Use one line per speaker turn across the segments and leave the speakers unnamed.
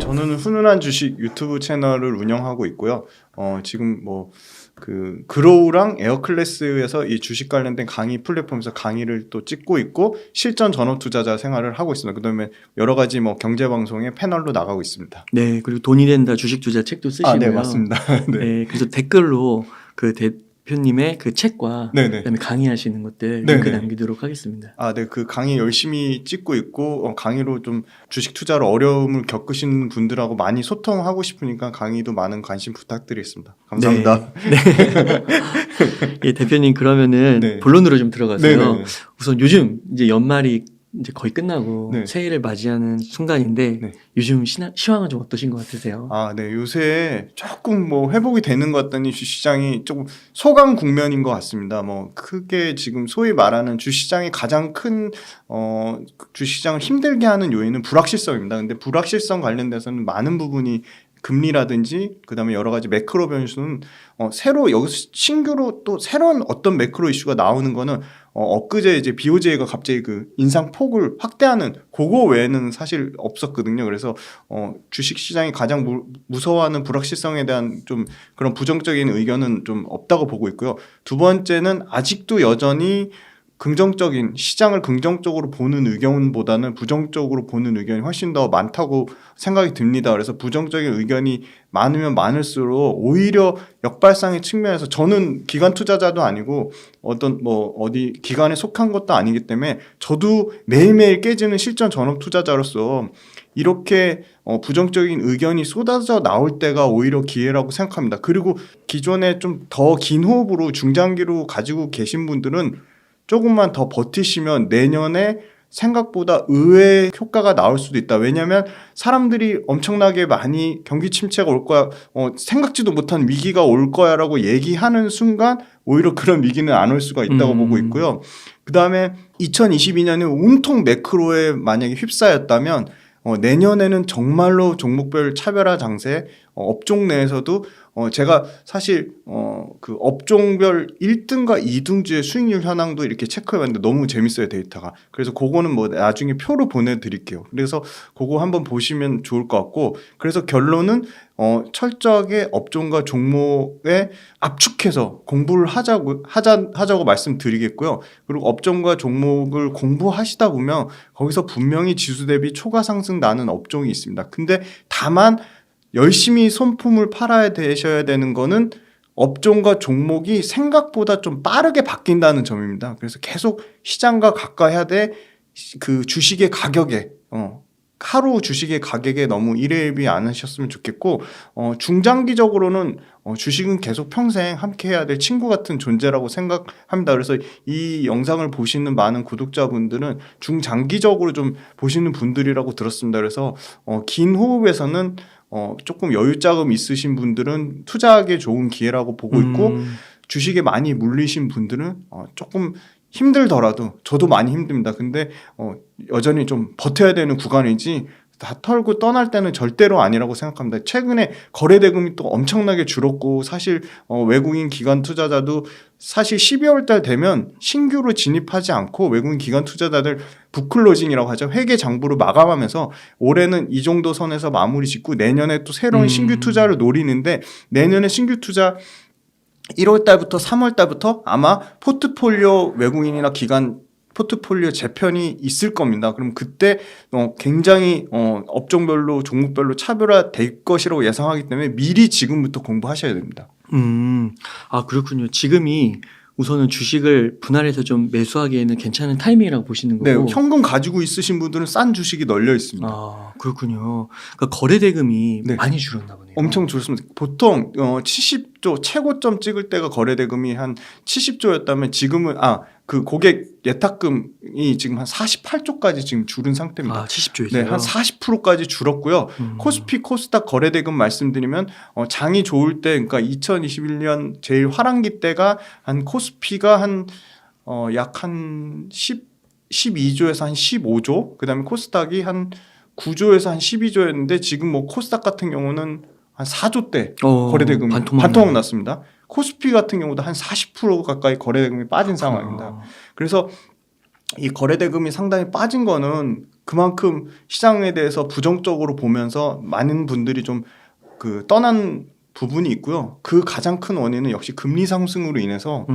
저는 훈훈한 주식 유튜브 채널을 운영하고 있고요. 지금 그로우랑 에어클래스에서 이 주식 관련된 강의 플랫폼에서 강의를 또 찍고 있고 실전 전업 투자자 생활을 하고 있습니다. 그다음에 여러 가지 경제 방송에 패널로 나가고 있습니다.
네, 그리고 돈이 된다 주식 투자 책도 쓰시고요.
네, 맞습니다. 네.
네, 그래서 댓글로 그 대표님의 그 책과
네네.
그다음에 강의하시는 것들 링크
네네.
남기도록 하겠습니다.
네, 그 강의 열심히 찍고 있고 강의로 좀 주식 투자로 어려움을 겪으신 분들하고 많이 소통하고 싶으니까 강의도 많은 관심 부탁드리겠습니다. 감사합니다.
네. 예, 대표님 그러면은
네.
본론으로 좀 들어가서요.
네네.
우선 요즘 이제 연말이 이제 거의 끝나고
네.
새해를 맞이하는 순간인데
네.
요즘 시황은 좀 어떠신 것 같으세요?
네. 요새 조금 회복이 되는 것 같더니 주시장이 조금 소강 국면인 것 같습니다. 크게 지금 소위 말하는 주시장이 가장 큰 주시장을 힘들게 하는 요인은 불확실성입니다. 근데 불확실성 관련돼서는 많은 부분이 금리라든지 그다음에 여러 가지 매크로 변수는 새로 여기서 신규로 또 새로운 어떤 매크로 이슈가 나오는 거는 엊그제 이제 BOJ가 갑자기 그 인상 폭을 확대하는 그거 외에는 사실 없었거든요. 그래서 주식 시장이 가장 무서워하는 불확실성에 대한 좀 그런 부정적인 의견은 좀 없다고 보고 있고요. 두 번째는 아직도 여전히 시장을 긍정적으로 보는 의견보다는 부정적으로 보는 의견이 훨씬 더 많다고 생각이 듭니다. 그래서 부정적인 의견이 많으면 많을수록 오히려 역발상의 측면에서 저는 기관 투자자도 아니고 어디 기관에 속한 것도 아니기 때문에 저도 매일매일 깨지는 실전 전업 투자자로서 이렇게 부정적인 의견이 쏟아져 나올 때가 오히려 기회라고 생각합니다. 그리고 기존에 좀 더 긴 호흡으로 중장기로 가지고 계신 분들은 조금만 더 버티시면 내년에 생각보다 의외의 효과가 나올 수도 있다. 왜냐하면 사람들이 엄청나게 많이 경기 침체가 올 거야, 생각지도 못한 위기가 올 거야라고 얘기하는 순간 오히려 그런 위기는 안 올 수가 있다고 보고 있고요. 그 다음에 2022년에 온통 매크로에 만약에 휩싸였다면 내년에는 정말로 종목별 차별화 장세, 업종 내에서도 제가 사실 그 업종별 1등과 2등주의 수익률 현황도 이렇게 체크해봤는데 너무 재밌어요, 데이터가. 그래서 그거는 나중에 표로 보내드릴게요. 그래서 그거 한번 보시면 좋을 것 같고, 그래서 결론은 철저하게 업종과 종목에 압축해서 공부를 하자고 말씀드리겠고요. 그리고 업종과 종목을 공부하시다 보면 거기서 분명히 지수 대비 초과 상승 나는 업종이 있습니다. 근데 다만 열심히 손품을 팔아야 되셔야 되는 거는 업종과 종목이 생각보다 좀 빠르게 바뀐다는 점입니다. 그래서 계속 시장과 가까이 하되 그 주식의 가격에 하루 주식의 가격에 너무 일회일비 안 하셨으면 좋겠고, 중장기적으로는 주식은 계속 평생 함께 해야 될 친구 같은 존재라고 생각합니다. 그래서 이 영상을 보시는 많은 구독자분들은 중장기적으로 좀 보시는 분들이라고 들었습니다. 그래서 긴 호흡에서는 조금 여유 자금 있으신 분들은 투자하기 좋은 기회라고 보고 있고, 주식에 많이 물리신 분들은 조금 힘들더라도, 저도 많이 힘듭니다. 근데 여전히 좀 버텨야 되는 구간이지 다 털고 떠날 때는 절대로 아니라고 생각합니다. 최근에 거래 대금이 또 엄청나게 줄었고, 사실 외국인 기관 투자자도 사실 12월 달 되면 신규로 진입하지 않고 외국인 기관 투자자들 북클로징이라고 하죠. 회계 장부로 마감하면서 올해는 이 정도 선에서 마무리 짓고 내년에 또 새로운 신규 투자를 노리는데, 내년에 신규 투자 1월 달부터 3월 달부터 아마 포트폴리오 외국인이나 기관 포트폴리오 재편이 있을 겁니다. 그럼 그때 굉장히 업종별로 종목별로 차별화될 것이라고 예상하기 때문에 미리 지금부터 공부하셔야 됩니다.
그렇군요. 지금이 우선은 주식을 분할해서 좀 매수하기에는 괜찮은 타이밍이라고 보시는 거고.
네, 현금 가지고 있으신 분들은 싼 주식이 널려 있습니다.
그렇군요. 그러니까 거래 대금이
네.
많이 줄었나 보네요.
엄청 줄었습니다. 보통 70조 최고점 찍을 때가 거래 대금이 한 70조였다면 지금은 그 고객 예탁금이 지금 한 48조까지 지금 줄은 상태입니다.
70조에서요?
네, 한 40%까지 줄었고요. 코스피 코스닥 거래 대금 말씀드리면 장이 좋을 때, 그러니까 2021년 제일 화랑기 때가 한 코스피가 약 한 12조에서 한 15조, 그다음에 코스닥이 한 9조에서 한 12조였는데 지금 코스닥 같은 경우는 한 4조대 거래 대금이 반토막 났습니다. 코스피 같은 경우도 한 40% 가까이 거래 대금이 빠진 상황입니다. 그래서 이 거래 대금이 상당히 빠진 거는 그만큼 시장에 대해서 부정적으로 보면서 많은 분들이 좀 그 떠난 부분이 있고요. 그 가장 큰 원인은 역시 금리 상승으로 인해서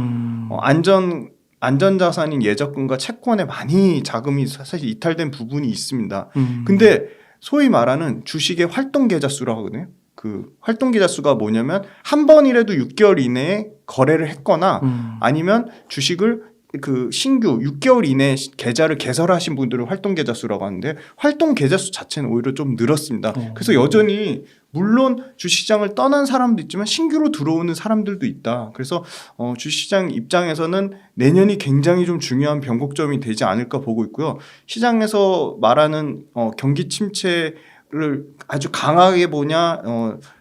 안전자산인 예적금과 채권에 많이 자금이 사실 이탈된 부분이 있습니다. 근데 소위 말하는 주식의 활동 계좌 수라고 하거든요. 그 활동 계좌 수가 뭐냐면 한 번이라도 6개월 이내에 거래를 했거나 아니면 주식을 그 신규 6개월 이내에 계좌를 개설하신 분들을 활동 계좌 수라고 하는데 활동 계좌 수 자체는 오히려 좀 늘었습니다. 그래서 여전히 물론 주식시장을 떠난 사람도 있지만 신규로 들어오는 사람들도 있다. 그래서 주식시장 입장에서는 내년이 굉장히 좀 중요한 변곡점이 되지 않을까 보고 있고요. 시장에서 말하는 경기 침체를 아주 강하게 보냐,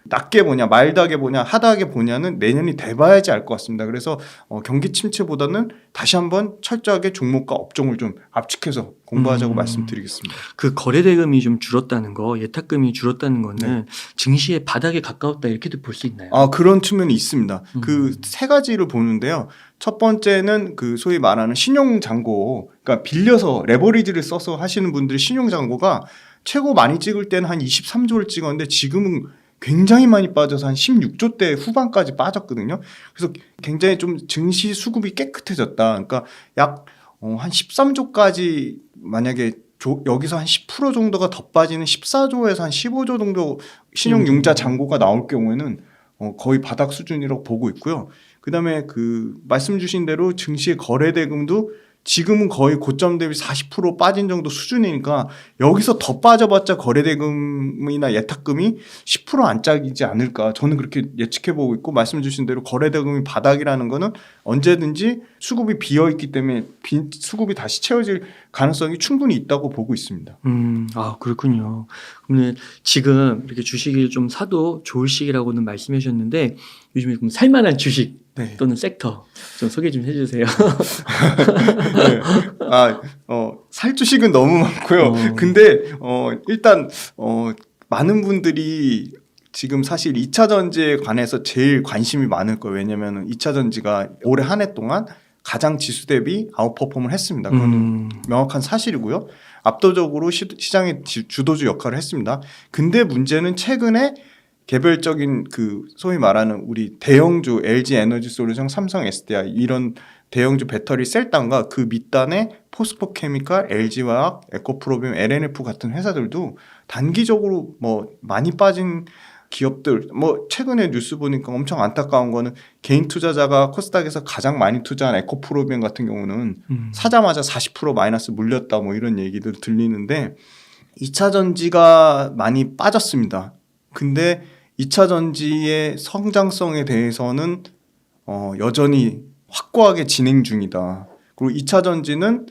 낮게 보냐, 마일드하게 보냐, 하드하게 보냐는 내년이 돼봐야지 알 것 같습니다. 그래서 경기 침체보다는 다시 한번 철저하게 종목과 업종을 좀 압축해서 공부하자고 말씀드리겠습니다.
그 거래 대금이 좀 줄었다는 거, 예탁금이 줄었다는 거는 증시의 바닥에 가까웠다 이렇게도 볼 수 있나요?
그런 측면이 있습니다. 그 세 가지를 보는데요. 첫 번째는 그 소위 말하는 신용잔고, 그러니까 빌려서 레버리지를 써서 하시는 분들이 신용잔고가 최고 많이 찍을 때는 한 23조를 찍었는데 지금은 굉장히 많이 빠져서 한 16조대 후반까지 빠졌거든요. 그래서 굉장히 좀 증시 수급이 깨끗해졌다. 그러니까 약 한 13조까지 만약에 여기서 한 10% 정도가 더 빠지는 14조에서 한 15조 정도 신용융자 잔고가 나올 경우에는 거의 바닥 수준이라고 보고 있고요. 그다음에 그 말씀 주신 대로 증시의 거래 대금도 지금은 거의 고점 대비 40% 빠진 정도 수준이니까 여기서 더 빠져봤자 거래대금이나 예탁금이 10% 안짝이지 않을까 저는 그렇게 예측해보고 있고 말씀 주신 대로 거래대금이 바닥이라는 거는 언제든지 수급이 비어있기 때문에 수급이 다시 채워질 가능성이 충분히 있다고 보고 있습니다.
그렇군요. 그러면 지금 이렇게 주식을 좀 사도 좋을 시기라고는 말씀해 주셨는데 요즘에 그럼 살만한 주식 또는 섹터 좀 소개 좀 해주세요.
네. 살 주식은 너무 많고요. 근데 일단 많은 분들이 지금 사실 2차 전지에 관해서 제일 관심이 많을 거예요. 왜냐하면 2차 전지가 올해 한 해 동안 가장 지수 대비 아웃퍼폼을 했습니다. 그건 명확한 사실이고요. 압도적으로 시장의 주도주 역할을 했습니다. 근데 문제는 최근에 개별적인 그 소위 말하는 우리 대형주 LG 에너지솔루션, 삼성 SDI 이런 대형주 배터리 셀단과 그 밑단에 포스코케미칼, LG화학, 에코프로비움, LNF 같은 회사들도 단기적으로 뭐 많이 빠진 기업들 최근에 뉴스 보니까 엄청 안타까운 거는 개인 투자자가 코스닥에서 가장 많이 투자한 에코프로비움 같은 경우는 사자마자 40% 마이너스 물렸다 이런 얘기들 들리는데 2차 전지가 많이 빠졌습니다. 근데 2차 전지의 성장성에 대해서는 여전히 확고하게 진행 중이다. 그리고 2차 전지는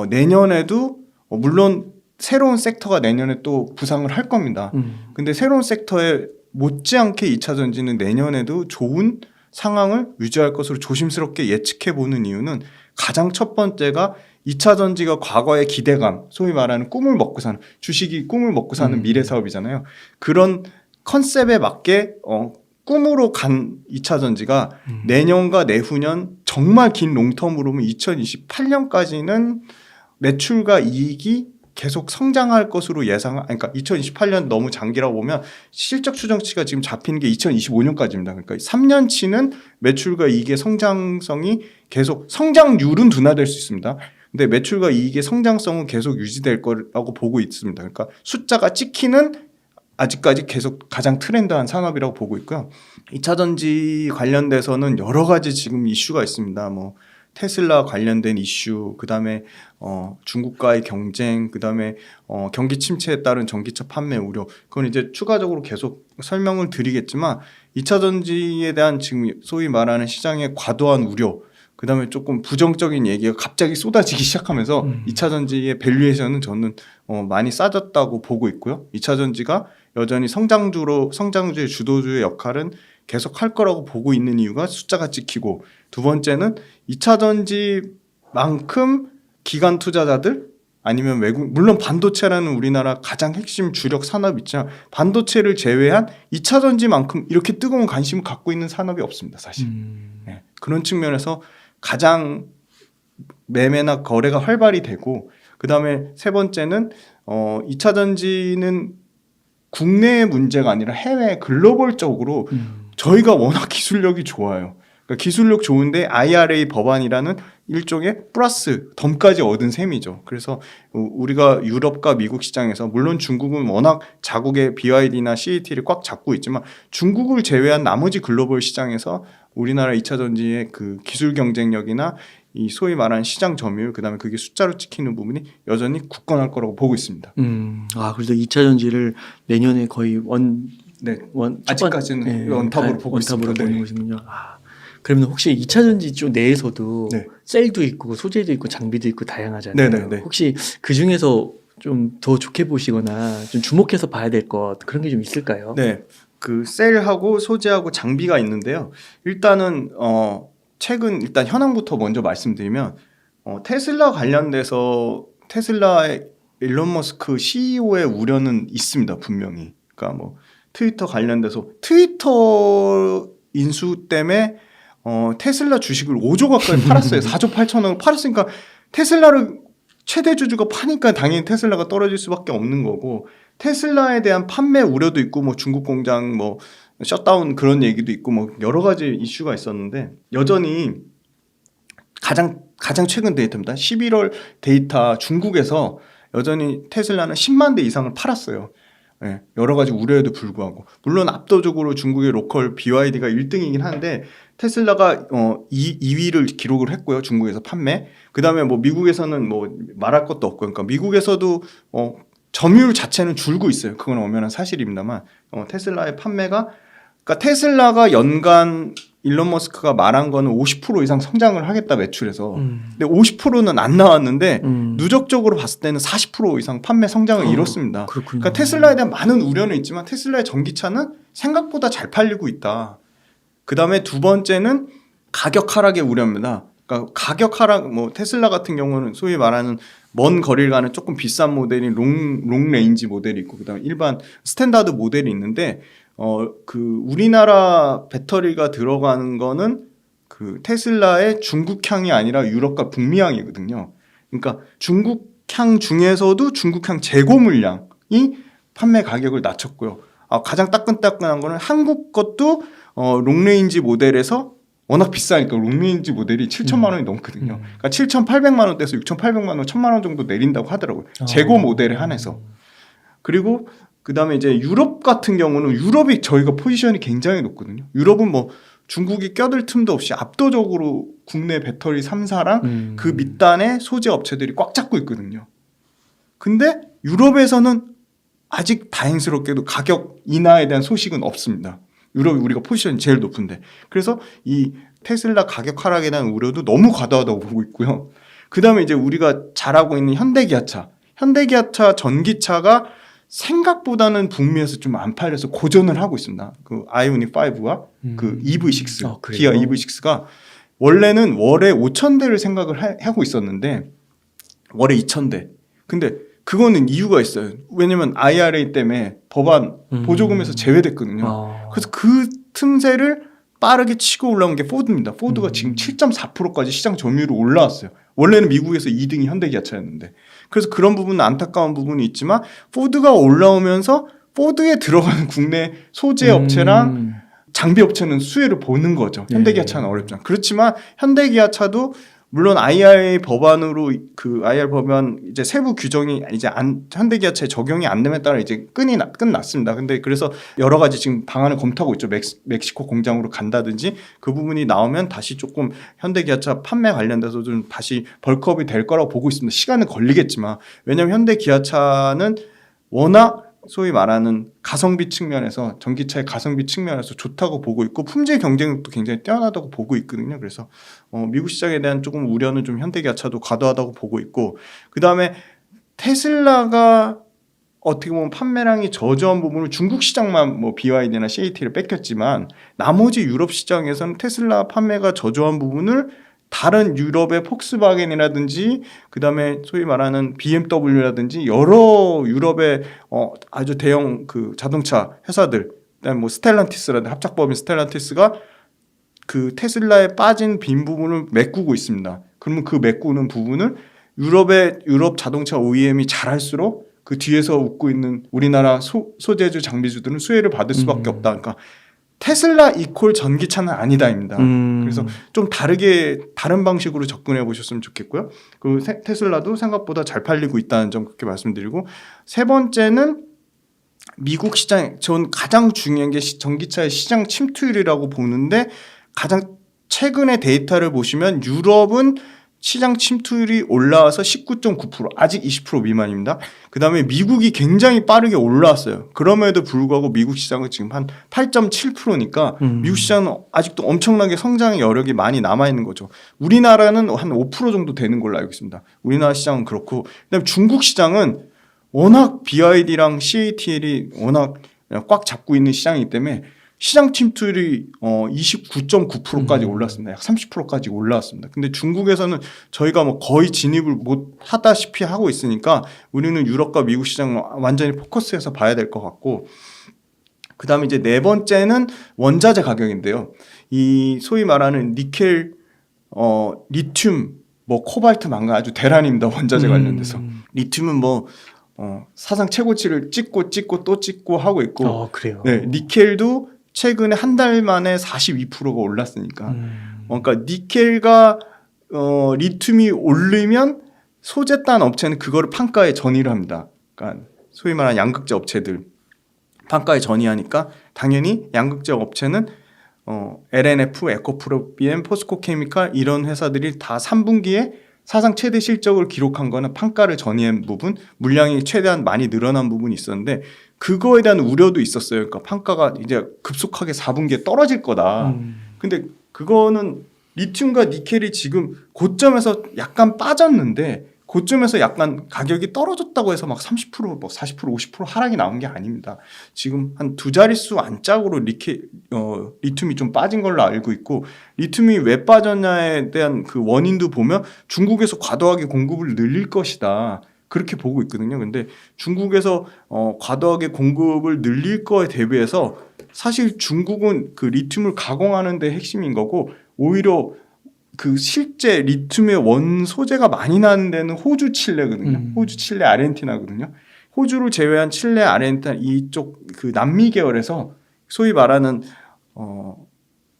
내년에도 물론 새로운 섹터가 내년에 또 부상을 할 겁니다. 근데 새로운 섹터에 못지않게 2차 전지는 내년에도 좋은 상황을 유지할 것으로 조심스럽게 예측해 보는 이유는 가장 첫 번째가 2차 전지가 과거의 기대감, 소위 말하는 꿈을 먹고 사는 주식이 꿈을 먹고 사는 미래 사업이잖아요. 그런 컨셉에 맞게 꿈으로 간 2차 전지가 내년과 내후년 정말 긴 롱텀으로 보면 2028년까지는 매출과 이익이 계속 성장할 것으로 그러니까 2028년 너무 장기라고 보면 실적 추정치가 지금 잡히는 게 2025년까지입니다. 그러니까 3년치는 매출과 이익의 성장성이 계속 성장률은 둔화될 수 있습니다. 근데 매출과 이익의 성장성은 계속 유지될 거라고 보고 있습니다. 그러니까 숫자가 찍히는 아직까지 계속 가장 트렌드한 산업이라고 보고 있고요. 2차 전지 관련돼서는 여러 가지 지금 이슈가 있습니다. 테슬라 관련된 이슈, 그다음에 중국과의 경쟁, 그다음에 경기 침체에 따른 전기차 판매 우려. 그건 이제 추가적으로 계속 설명을 드리겠지만 2차 전지에 대한 지금 소위 말하는 시장의 과도한 우려, 그다음에 조금 부정적인 얘기가 갑자기 쏟아지기 시작하면서 2차 전지의 밸류에이션은 저는 많이 싸졌다고 보고 있고요. 2차 전지가 여전히 성장주의 주도주의 역할은 계속 할 거라고 보고 있는 이유가 숫자가 찍히고, 두 번째는 2차 전지만큼 기관 투자자들 아니면 외국, 물론 반도체라는 우리나라 가장 핵심 주력 산업이 있지만 반도체를 제외한 2차 전지만큼 이렇게 뜨거운 관심을 갖고 있는 산업이 없습니다, 사실. 그런 측면에서 가장 매매나 거래가 활발히 되고, 그다음에 세 번째는 2차 전지는 국내의 문제가 아니라 해외 글로벌적으로 저희가 워낙 기술력이 좋아요. 그러니까 기술력 좋은데 IRA 법안이라는 일종의 플러스 덤까지 얻은 셈이죠. 그래서 우리가 유럽과 미국 시장에서 물론 중국은 워낙 자국의 BYD나 CAT를 꽉 잡고 있지만 중국을 제외한 나머지 글로벌 시장에서 우리나라 2차 전지의 그 기술 경쟁력이나 이 소위 말하는 시장 점유율 그다음에 그게 숫자로 찍히는 부분이 여전히 굳건할 거라고 보고 있습니다.
그래서 2차 전지를 내년에 거의
아직까지는
네,
원탑으로 보고 있습니다.
보는 것이군요. 그러면 혹시 2차 전지 쪽 내에서도
네.
셀도 있고 소재도 있고 장비도 있고 다양하잖아요.
네네네.
혹시 그 중에서 좀 더 좋게 보시거나 좀 주목해서 봐야 될 것 그런 게 좀 있을까요?
네, 그 셀하고 소재하고 장비가 있는데요. 일단은 최근 일단 현황부터 먼저 말씀드리면 테슬라 관련돼서 테슬라의 일론 머스크 CEO의 우려는 있습니다. 분명히. 그러니까 뭐 트위터 관련돼서 트위터 인수 때문에 테슬라 주식을 5조 가까이 팔았어요. 4조 8천억을 팔았으니까 테슬라를 최대 주주가 파니까 당연히 테슬라가 떨어질 수밖에 없는 거고 테슬라에 대한 판매 우려도 있고 뭐 중국 공장 뭐 셧다운 그런 얘기도 있고 뭐 여러 가지 이슈가 있었는데 여전히 가장 최근 데이터입니다. 11월 데이터 중국에서 여전히 테슬라는 10만 대 이상을 팔았어요. 네, 여러 가지 우려에도 불구하고 물론 압도적으로 중국의 로컬 BYD가 1등이긴 한데 테슬라가 2위를 기록을 했고요. 중국에서 판매. 그다음에 뭐 미국에서는 뭐 말할 것도 없고 그러니까 미국에서도 점유율 자체는 줄고 있어요. 그건 엄연한 사실입니다만 테슬라의 판매가 그러니까 테슬라가 연간 일론 머스크가 말한 거는 50% 이상 성장을 하겠다 매출에서. 근데 50%는 안 나왔는데 누적적으로 봤을 때는 40% 이상 판매 성장을 이뤘습니다.
그렇군요.
그러니까 테슬라에 대한 많은 우려는 있지만 테슬라의 전기차는 생각보다 잘 팔리고 있다. 그다음에 두 번째는 가격 하락의 우려입니다. 그러니까 가격 하락 뭐 테슬라 같은 경우는 소위 말하는 먼 거리를 가는 조금 비싼 모델인 롱 레인지 모델이 있고 그다음에 일반 스탠다드 모델이 있는데 그 우리나라 배터리가 들어가는 거는 그 테슬라의 중국향이 아니라 유럽과 북미향이거든요. 그러니까 중국향 중에서도 중국향 재고 물량이 판매 가격을 낮췄고요. 가장 따끈따끈한 거는 한국 것도 롱레인지 모델에서 워낙 비싸니까 롱레인지 모델이 7천만 원이 넘거든요. 그러니까 7,800만 원대에서 6,800만 원, 1,000만 원 정도 내린다고 하더라고요. 재고 모델에 한해서. 그리고 그다음에 이제 유럽 같은 경우는 유럽이 저희가 포지션이 굉장히 높거든요. 유럽은 뭐 중국이 껴들 틈도 없이 압도적으로 국내 배터리 3사랑 그 밑단에 소재 업체들이 꽉 잡고 있거든요. 근데 유럽에서는 아직 다행스럽게도 가격 인하에 대한 소식은 없습니다. 유럽이 우리가 포지션이 제일 높은데. 그래서 이 테슬라 가격 하락에 대한 우려도 너무 과도하다고 보고 있고요. 그다음에 이제 우리가 잘하고 있는 현대기아차 전기차가 생각보다는 북미에서 좀 안 팔려서 고전을 하고 있습니다. 그 아이오닉 5와 그 EV6, 기아 EV6가 원래는 월에 5,000대를 생각을 하고 있었는데 월에 2,000대. 근데 그거는 이유가 있어요. 왜냐면 IRA 때문에 법안 보조금에서 제외됐거든요. 그래서 그 틈새를 빠르게 치고 올라온 게 포드입니다. 포드가 지금 7.4%까지 시장 점유율이 올라왔어요. 원래는 미국에서 2등이 현대기아차였는데. 그래서 그런 부분은 안타까운 부분이 있지만 포드가 올라오면서 포드에 들어가는 국내 소재 업체랑 장비 업체는 수혜를 보는 거죠. 현대기아차는 어렵잖아요. 그렇지만 현대기아차도 물론 IRA 법안으로 그 IR 법안 이제 세부 규정이 이제 현대기아차에 적용이 안 됨에 따라 이제 끝났습니다. 근데 그래서 여러 가지 지금 방안을 검토하고 있죠. 멕시코 공장으로 간다든지 그 부분이 나오면 다시 조금 현대기아차 판매 관련돼서 좀 다시 벌크업이 될 거라고 보고 있습니다. 시간은 걸리겠지만 왜냐하면 현대기아차는 워낙 소위 말하는 가성비 측면에서 전기차의 가성비 측면에서 좋다고 보고 있고 품질 경쟁력도 굉장히 뛰어나다고 보고 있거든요. 그래서 미국 시장에 대한 조금 우려는 좀 현대기아차도 과도하다고 보고 있고 그다음에 테슬라가 어떻게 보면 판매량이 저조한 부분을 중국 시장만 뭐 BYD나 CAT를 뺏겼지만 나머지 유럽 시장에서는 테슬라 판매가 저조한 부분을 다른 유럽의 폭스바겐이라든지 그다음에 소위 말하는 BMW라든지 여러 유럽의 아주 대형 그 자동차 회사들 그다음에 뭐 스텔란티스라든지 합작법인 스텔란티스가 그 테슬라에 빠진 빈 부분을 메꾸고 있습니다. 그러면 그 메꾸는 부분을 유럽 자동차 OEM이 잘할수록 그 뒤에서 웃고 있는 우리나라 소재주 장비주들은 수혜를 받을 수밖에 없다. 그러니까 테슬라 이퀄 전기차는 아니다입니다. 그래서 좀 다른 방식으로 접근해 보셨으면 좋겠고요. 그 테슬라도 생각보다 잘 팔리고 있다는 점 그렇게 말씀드리고, 세 번째는 미국 시장, 전 가장 중요한 게 전기차의 시장 침투율이라고 보는데, 가장 최근의 데이터를 보시면 유럽은 시장 침투율이 올라와서 19.9%, 아직 20% 미만입니다. 그 다음에 미국이 굉장히 빠르게 올라왔어요. 그럼에도 불구하고 미국 시장은 지금 한 8.7%니까 미국 시장은 아직도 엄청나게 성장의 여력이 많이 남아있는 거죠. 우리나라는 한 5% 정도 되는 걸로 알고 있습니다. 우리나라 시장은 그렇고, 그다음에 중국 시장은 워낙 BYD랑 CATL이 워낙 꽉 잡고 있는 시장이기 때문에 시장 침투율이 29.9%까지 올랐습니다. 약 30%까지 올라왔습니다. 근데 중국에서는 저희가 뭐 거의 진입을 못 하다시피 하고 있으니까 우리는 유럽과 미국 시장을 완전히 포커스해서 봐야 될 것 같고, 그 다음에 이제 네 번째는 원자재 가격인데요. 이 소위 말하는 니켈, 리튬, 뭐 코발트, 망간 아주 대란입니다. 원자재 관련돼서. 리튬은 뭐 사상 최고치를 찍고 또 찍고 하고 있고,
그래요.
네, 니켈도 최근에 한 달 만에 42%가 올랐으니까. 그러니까 니켈과 리튬이 오르면 소재 딴 업체는 그거를 판가에 전이를 합니다. 그러니까 소위 말하는 양극재 업체들 판가에 전이하니까 당연히 양극재 업체는 LNF, 에코프로비엠, 포스코케미칼 이런 회사들이 다 3분기에 사상 최대 실적을 기록한 거는 판가를 전이한 부분, 물량이 최대한 많이 늘어난 부분이 있었는데 그거에 대한 우려도 있었어요. 그러니까 판가가 이제 급속하게 4분기에 떨어질 거다. 근데 그거는 리튬과 니켈이 지금 고점에서 약간 빠졌는데 고점에서 약간 가격이 떨어졌다고 해서 막 30%, 뭐 40%, 50% 하락이 나온 게 아닙니다. 지금 한 두 자릿수 안짝으로 리튬이 좀 빠진 걸로 알고 있고, 리튬이 왜 빠졌냐에 대한 그 원인도 보면 중국에서 과도하게 공급을 늘릴 것이다. 그렇게 보고 있거든요. 근데 중국에서 과도하게 공급을 늘릴 거에 대비해서 사실 중국은 그 리튬을 가공하는 데 핵심인 거고, 오히려 그 실제 리튬의 원 소재가 많이 나는 데는 호주, 칠레거든요. 호주, 칠레, 아르헨티나거든요. 호주를 제외한 칠레, 아르헨티나 이쪽 그 남미 계열에서 소위 말하는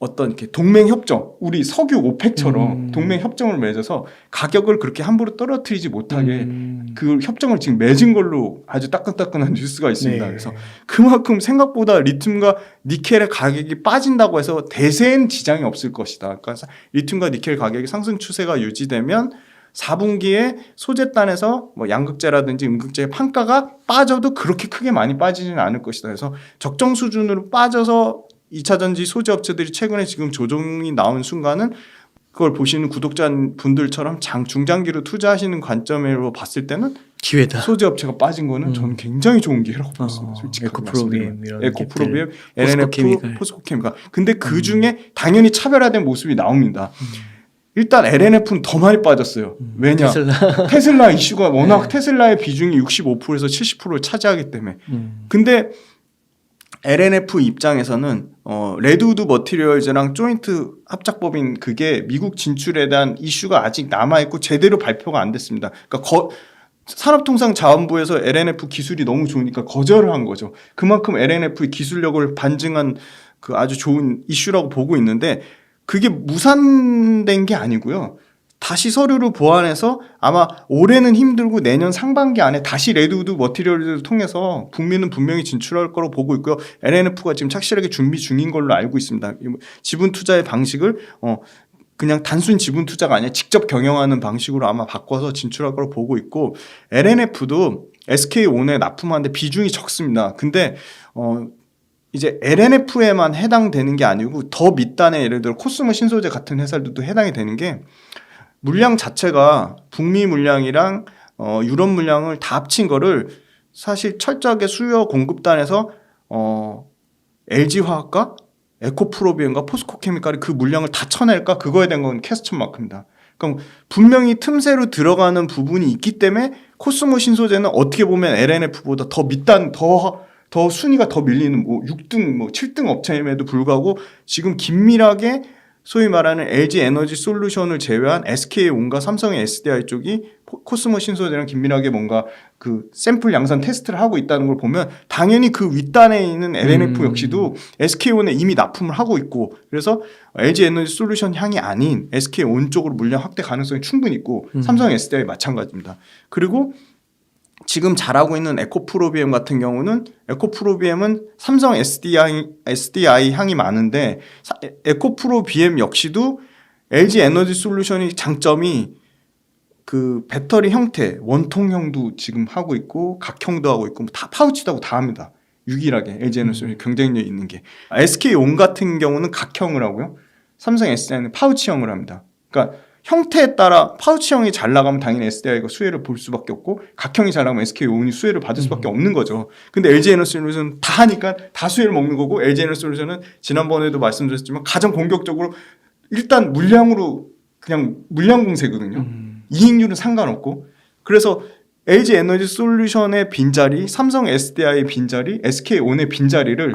어떤 이렇게 동맹 협정, 우리 석유 오펙처럼 동맹 협정을 맺어서 가격을 그렇게 함부로 떨어뜨리지 못하게 그 협정을 지금 맺은 걸로 아주 따끈따끈한 뉴스가 있습니다.
네.
그래서 그만큼 생각보다 리튬과 니켈의 가격이 빠진다고 해서 대세엔 지장이 없을 것이다. 그러니까 리튬과 니켈 가격이 상승 추세가 유지되면 4분기에 소재단에서 뭐 양극재라든지 음극재의 판가가 빠져도 그렇게 크게 많이 빠지지는 않을 것이다. 그래서 적정 수준으로 빠져서 2차전지 소재 업체들이 최근에 지금 조정이 나온 순간은 그걸 보시는 구독자분들처럼 중장기로 투자하시는 관점으로 봤을 때는
기회다.
소재 업체가 빠진 거는 저는 굉장히 좋은 기회라고 봤습니다. 솔직하게 말씀드리면. 에코프로비엠, LNF, 포스코케미칼. 근데 그 중에 당연히 차별화된 모습이 나옵니다. 일단 LNF는 더 많이 빠졌어요. 왜냐? 테슬라 이슈가 워낙 테슬라의 비중이 65%에서 70%를 차지하기 때문에. 근데 LNF 입장에서는 레드우드 머티리얼즈랑 조인트 합작법인 그게 미국 진출에 대한 이슈가 아직 남아있고 제대로 발표가 안 됐습니다. 그러니까 산업통상자원부에서 LNF 기술이 너무 좋으니까 거절을 한 거죠. 그만큼 LNF의 기술력을 반증한 그 아주 좋은 이슈라고 보고 있는데, 그게 무산된 게 아니고요. 다시 서류를 보완해서 아마 올해는 힘들고 내년 상반기 안에 다시 레드우드 머티리얼을 통해서 북미는 분명히 진출할 거로 보고 있고요. LNF가 지금 착실하게 준비 중인 걸로 알고 있습니다. 지분 투자의 방식을 그냥 단순 지분 투자가 아니라 직접 경영하는 방식으로 아마 바꿔서 진출할 거로 보고 있고, LNF도 SK온에 납품하는데 비중이 적습니다. 근데 이제 LNF에만 해당되는 게 아니고 더 밑단에 예를 들어 코스모 신소재 같은 회사들도 해당이 되는 게, 물량 자체가 북미 물량이랑 유럽 물량을 다 합친 거를 사실 철저하게 수요 공급단에서 LG화학과 에코프로비엠과 포스코케미칼이 그 물량을 다 쳐낼까? 그거에 대한 건 퀘스천 마크입니다. 그럼 분명히 틈새로 들어가는 부분이 있기 때문에 코스모 신소재는 어떻게 보면 LNF보다 더 밑단, 더 순위가 더 밀리는 뭐 6등, 뭐 7등 업체임에도 불구하고 지금 긴밀하게 소위 말하는 LG 에너지 솔루션을 제외한 SK온과 삼성의 SDI 쪽이 코스모 신소재랑 긴밀하게 뭔가 그 샘플 양산 테스트를 하고 있다는 걸 보면 당연히 그 윗단에 있는 LNF 역시도 SK온에 이미 납품을 하고 있고 그래서 LG 에너지 솔루션 향이 아닌 SK온 쪽으로 물량 확대 가능성이 충분히 있고 삼성 SDI 마찬가지입니다. 그리고 지금 잘하고 있는 에코프로비엠 같은 경우는 에코프로비엠은 삼성 SDI 향이 많은데 에코프로비엠 역시도 LG 에너지 솔루션이 장점이 그 배터리 형태 원통형도 지금 하고 있고 각형도 하고 있고 다 파우치도 하고 다 합니다. 유일하게 LG 에너지 솔루션 경쟁력 있는 게 SK온 같은 경우는 각형을 하고요. 삼성 SDI는 파우치형을 합니다. 그러니까 형태에 따라 파우치형이 잘 나가면 당연히 SDI가 수혜를 볼 수밖에 없고 각형이 잘 나가면 SK온이 수혜를 받을 수밖에 없는 거죠. 근데 LG 에너지 솔루션은 다 하니까 다 수혜를 먹는 거고 LG 에너지 솔루션은 지난번에도 말씀드렸지만 가장 공격적으로 일단 물량으로 그냥 물량 공세거든요. 이익률은 상관없고 그래서 LG 에너지 솔루션의 빈자리, 삼성 SDI의 빈자리, SK온의 빈자리를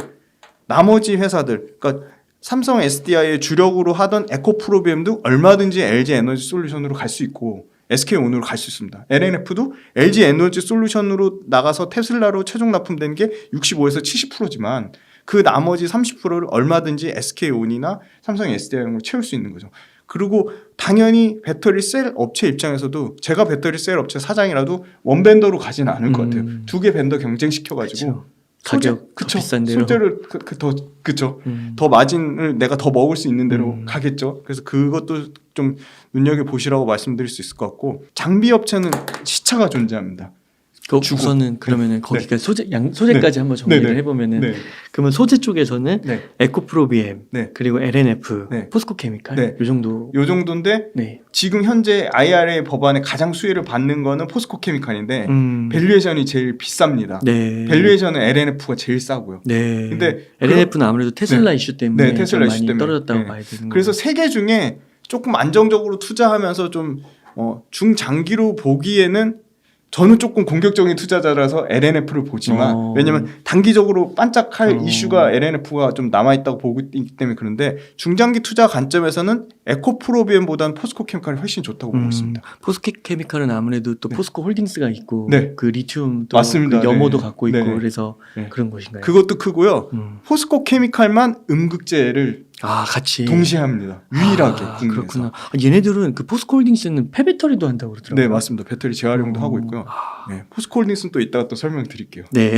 나머지 회사들 그러니까 삼성 SDI의 주력으로 하던 에코프로비엠도 얼마든지 LG 에너지 솔루션으로 갈 수 있고 SK온으로 갈 수 있습니다. LNF도 LG 에너지 솔루션으로 나가서 테슬라로 최종 납품된 게 65에서 70%지만 그 나머지 30%를 얼마든지 SK온이나 삼성 SDI로 채울 수 있는 거죠. 그리고 당연히 배터리 셀 업체 입장에서도 제가 배터리 셀 업체 사장이라도 원벤더로 가지는 않을 것 같아요. 두 개 벤더 경쟁시켜가지고
가격
그쵸.
비싼 대로
소재를 더 마진을 내가 더 먹을 수 있는 대로 가겠죠. 그래서 그것도 좀 눈여겨 보시라고 말씀드릴 수 있을 것 같고 장비 업체는 시차가 존재합니다.
우선은 그러면은 거기가 소재까지 한번 정리를 해보면은 그러면 소재 쪽에서는 에코프로비엠 그리고 LNF, 포스코케미칼 요 정도.
요 정도인데 지금 현재 IRA 법안에 가장 수혜를 받는 거는 포스코케미칼인데 밸류에이션이 제일 비쌉니다. 밸류에이션은 LNF가 제일 싸고요.
근데 LNF는 아무래도 테슬라 이슈 때문에
테슬라 이슈
많이
때문에
떨어졌다고 봐야 되는
그래서 세 개 중에 조금 안정적으로 투자하면서 좀 중장기로 보기에는 저는 조금 공격적인 투자자라서 LNF를 보지만 왜냐면 단기적으로 반짝할 이슈가 LNF가 좀 남아있다고 보고 있기 때문에 그런데 중장기 투자 관점에서는 에코프로비엠보다는 포스코케미칼이 훨씬 좋다고 보고 있습니다.
포스코케미칼은 아무래도 또 포스코 홀딩스가 있고 그 리튬도
맞습니다.
그 염호도 갖고 있고 그래서 그런 것인가요?
그것도 크고요. 포스코케미칼만 음극재를
같이
동시에 합니다. 유일하게.
그렇구나. 얘네들은 그 포스코홀딩스는 폐배터리도 한다고 그러더라고요.
네, 맞습니다. 배터리 재활용도 하고 있고요. 포스코홀딩스는 또 이따가 또 설명드릴게요.
네,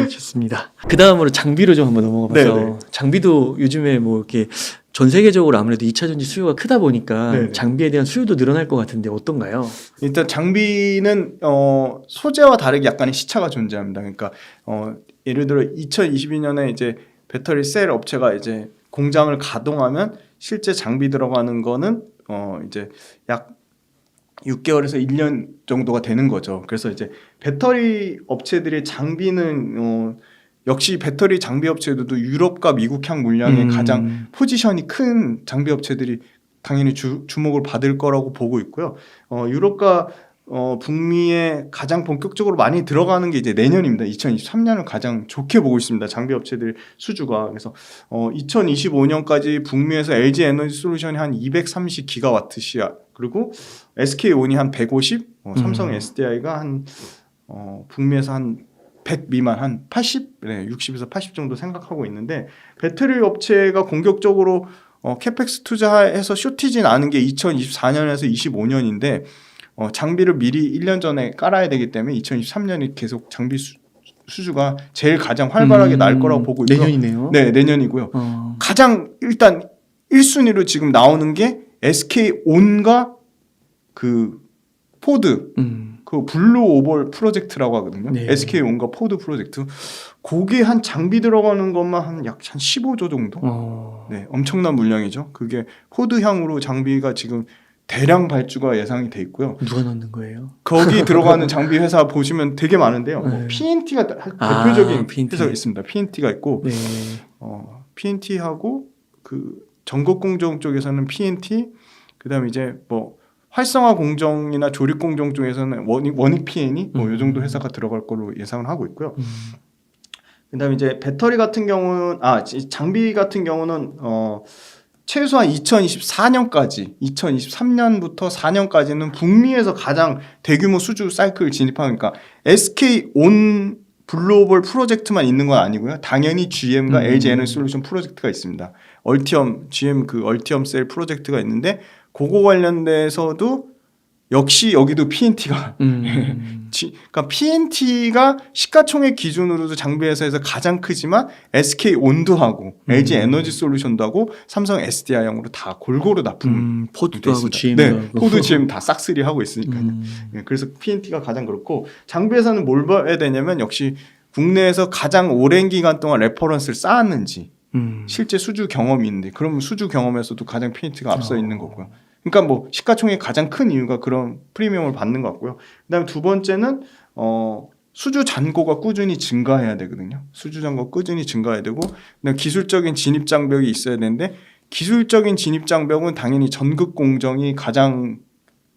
좋습니다. 그 다음으로 장비로 좀 한번 넘어가봐서 장비도 요즘에 뭐 이렇게 전 세계적으로 아무래도 2차 전지 수요가 크다 보니까 장비에 대한 수요도 늘어날 것 같은데 어떤가요?
일단 장비는 소재와 다르게 약간의 시차가 존재합니다. 그러니까 예를 들어 2022년에 이제 배터리 셀 업체가 이제 공장을 가동하면 실제 장비 들어가는 거는 이제 약 6개월에서 1년 정도가 되는 거죠. 그래서 이제 배터리 업체들의 장비는 역시 배터리 장비 업체들도 유럽과 미국향 물량의 가장 포지션이 큰 장비 업체들이 당연히 주목을 받을 거라고 보고 있고요. 유럽과 북미에 가장 본격적으로 많이 들어가는 게 이제 내년입니다. 2023년을 가장 좋게 보고 있습니다. 장비 업체들 수주가. 그래서 2025년까지 북미에서 LG 에너지 솔루션이 한 230기가와트시야. 그리고 SK온이 한 150, 삼성 SDI가 한 북미에서 한 100 미만 한 80, 60에서 80 정도 생각하고 있는데 배터리 업체가 공격적으로 캐펙스 투자해서 쇼티지 나는 게 2024년에서 25년인데 장비를 미리 1년 전에 깔아야 되기 때문에 2023년이 계속 장비 수주가 제일 가장 활발하게 날 거라고 보고 있고요.
내년이네요.
네, 내년이고요. 가장 일단 1순위로 지금 나오는 게 SK온과 그 포드 그 블루 오벌 프로젝트라고 하거든요. SK온과 포드 프로젝트. 거기에 한 장비 들어가는 것만 한 약 한 15조 정도? 네, 엄청난 물량이죠. 그게 포드향으로 장비가 지금 대량 발주가 예상이 돼 있고요.
누가 넣는 거예요?
거기 들어가는 장비 회사 보시면 되게 많은데요. PNT가 대표적인
PNT.
회사가 있습니다. PNT가 있고 PNT하고 그 전국 공정 쪽에서는 PNT, 그다음에 이제 뭐 활성화 공정이나 조립 공정 쪽에서는 원익 PN이 뭐 이 정도 회사가 들어갈 걸로 예상을 하고 있고요. 그다음에 이제 배터리 같은 경우는 장비 같은 경우는 최소한 2023년부터 4년까지는 북미에서 가장 대규모 수주 사이클을 진입하니까 SK 온 글로벌 프로젝트만 있는 건 아니고요. 당연히 GM과 LG 에너지솔루션 프로젝트가 있습니다. GM 그 얼티엄 셀 프로젝트가 있는데 그거 관련돼서도 역시 여기도 PNT가 그러니까 PNT가 시가총액 기준으로도 장비 회사에서 가장 크지만 SK 온도 하고 LG 에너지 솔루션도 하고 삼성 SDI형으로 다 골고루 납품
포드도 하고
있습니다.
GM도
네,
하고
포드 GM 다 싹쓸이 하고 있으니까요. 네, 그래서 PNT가 가장 그렇고 장비 회사는 뭘 봐야 되냐면 역시 국내에서 가장 오랜 기간 동안 레퍼런스를 쌓았는지 실제 수주 경험이 있는데 그러면 수주 경험에서도 가장 PNT가 앞서 있는 거고요. 그러니까 뭐 시가총액 가장 큰 이유가 그런 프리미엄을 받는 것 같고요. 그다음에 두 번째는 수주 잔고가 꾸준히 증가해야 되거든요. 수주 잔고 꾸준히 증가해야 되고 그다음에 기술적인 진입 장벽이 있어야 되는데 기술적인 진입 장벽은 당연히 전극 공정이 가장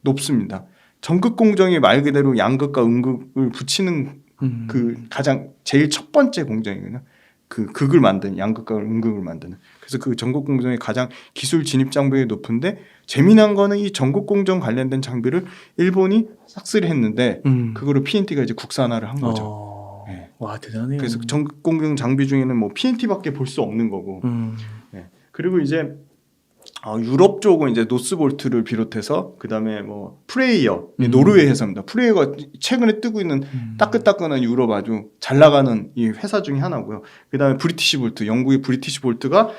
높습니다. 전극 공정이 말 그대로 양극과 음극을 붙이는 그 가장 제일 첫 번째 공정이거든요. 그 극을 만드는 양극과 음극을 만드는. 그래서 그 전극 공정이 가장 기술 진입 장벽이 높은데 재미난 거는 이 전극 공정 관련된 장비를 일본이 싹쓸이 했는데 그거를 PNT가 이제 국산화를 한 거죠. 네.
와 대단해요.
그래서 전극 공정 장비 중에는 뭐 PNT밖에 볼 수 없는 거고. 네. 그리고 이제 유럽 쪽은 이제 노스볼트를 비롯해서 그다음에 뭐 프레이어 노르웨이 회사입니다. 프레이어가 최근에 뜨고 있는 따끈따끈한 유럽 아주 잘 나가는 이 회사 중에 하나고요. 그다음에 브리티시 볼트, 영국의 브리티시 볼트가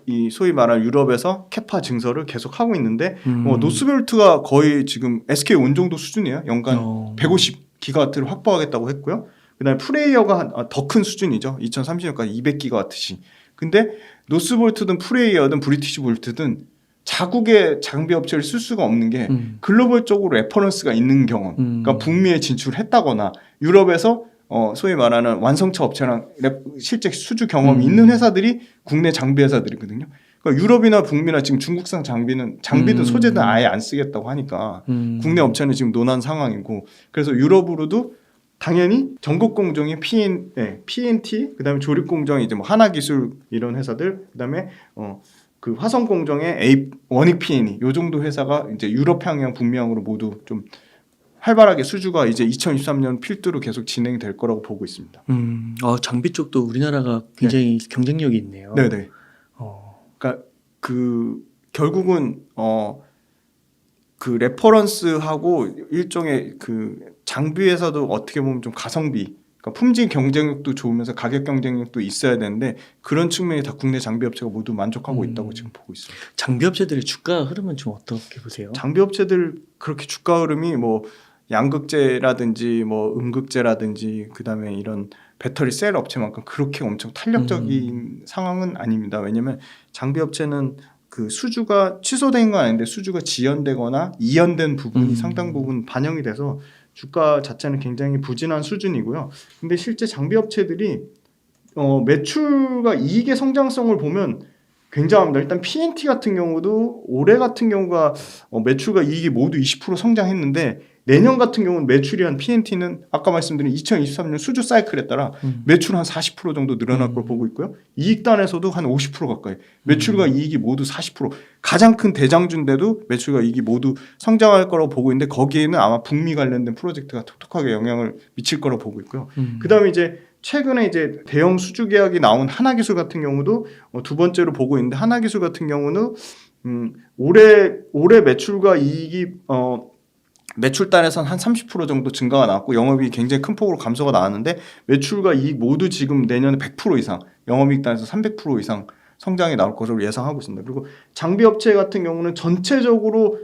이 소위 말하는 유럽에서 캐파 증설을 계속 하고 있는데 노스볼트가 거의 지금 SK 온 정도 수준이에요. 연간 150기가와트를 확보하겠다고 했고요. 그다음에 프레이어가 더 큰 수준이죠. 2030년까지 200기가와트씩. 근데 노스볼트든 프레이어든 브리티시 볼트든 자국의 장비 업체를 쓸 수가 없는 게 글로벌적으로 레퍼런스가 있는 경험. 그러니까 북미에 진출했다거나 유럽에서 소위 말하는 완성차 업체랑 실제 수주 경험이 있는 회사들이 국내 장비 회사들이거든요. 그러니까 유럽이나 북미나 지금 중국산 장비든 소재든 아예 안 쓰겠다고 하니까 국내 업체는 지금 논한 상황이고 그래서 유럽으로도 당연히 전국 공정이 PNT, 그다음에 조립 공정이 이제 뭐 하나기술 이런 회사들, 그다음에 그 화성 공정의 원익 PNE 요 정도 회사가 이제 유럽 향이랑 북미향으로 모두 좀 활발하게 수주가 이제 2023년 필두로 계속 진행이 될 거라고 보고 있습니다.
장비 쪽도 우리나라가 굉장히 경쟁력이 있네요.
네네. 그러니까 그 결국은 그 레퍼런스하고 일종의 그 장비에서도 어떻게 보면 좀 가성비, 그러니까 품질 경쟁력도 좋으면서 가격 경쟁력도 있어야 되는데 그런 측면이 다 국내 장비 업체가 모두 만족하고 있다고 지금 보고 있습니다.
장비 업체들의 주가 흐름은 좀 어떻게 보세요?
장비 업체들 그렇게 주가 흐름이 뭐 양극재라든지 뭐 음극재라든지 그다음에 이런 배터리 셀 업체만큼 그렇게 엄청 탄력적인 상황은 아닙니다. 왜냐하면 장비 업체는 그 수주가 취소된 건 아닌데 수주가 지연되거나 이연된 부분이 상당 부분 반영이 돼서 주가 자체는 굉장히 부진한 수준이고요. 근데 실제 장비 업체들이 매출과 이익의 성장성을 보면 굉장합니다. 일단 PNT 같은 경우도 올해 같은 경우가 매출과 이익이 모두 20% 성장했는데 내년 같은 경우는 매출이 한 PNT는 아까 말씀드린 2023년 수주 사이클에 따라 매출 한 40% 정도 늘어날 걸 보고 있고요. 이익단에서도 한 50% 가까이 매출과 이익이 모두 40% 가장 큰 대장주인데도 매출과 이익이 모두 성장할 거라고 보고 있는데 거기에는 아마 북미 관련된 프로젝트가 톡톡하게 영향을 미칠 거라고 보고 있고요. 그다음에 이제 최근에 이제 대형 수주 계약이 나온 하나기술 같은 경우도 두 번째로 보고 있는데 하나기술 같은 경우는 올해 매출과 이익이 매출단에선 한 30% 정도 증가가 나왔고 영업이익이 굉장히 큰 폭으로 감소가 나왔는데 매출과 이익 모두 지금 내년에 100% 이상 영업이익단에서 300% 이상 성장이 나올 것으로 예상하고 있습니다. 그리고 장비업체 같은 경우는 전체적으로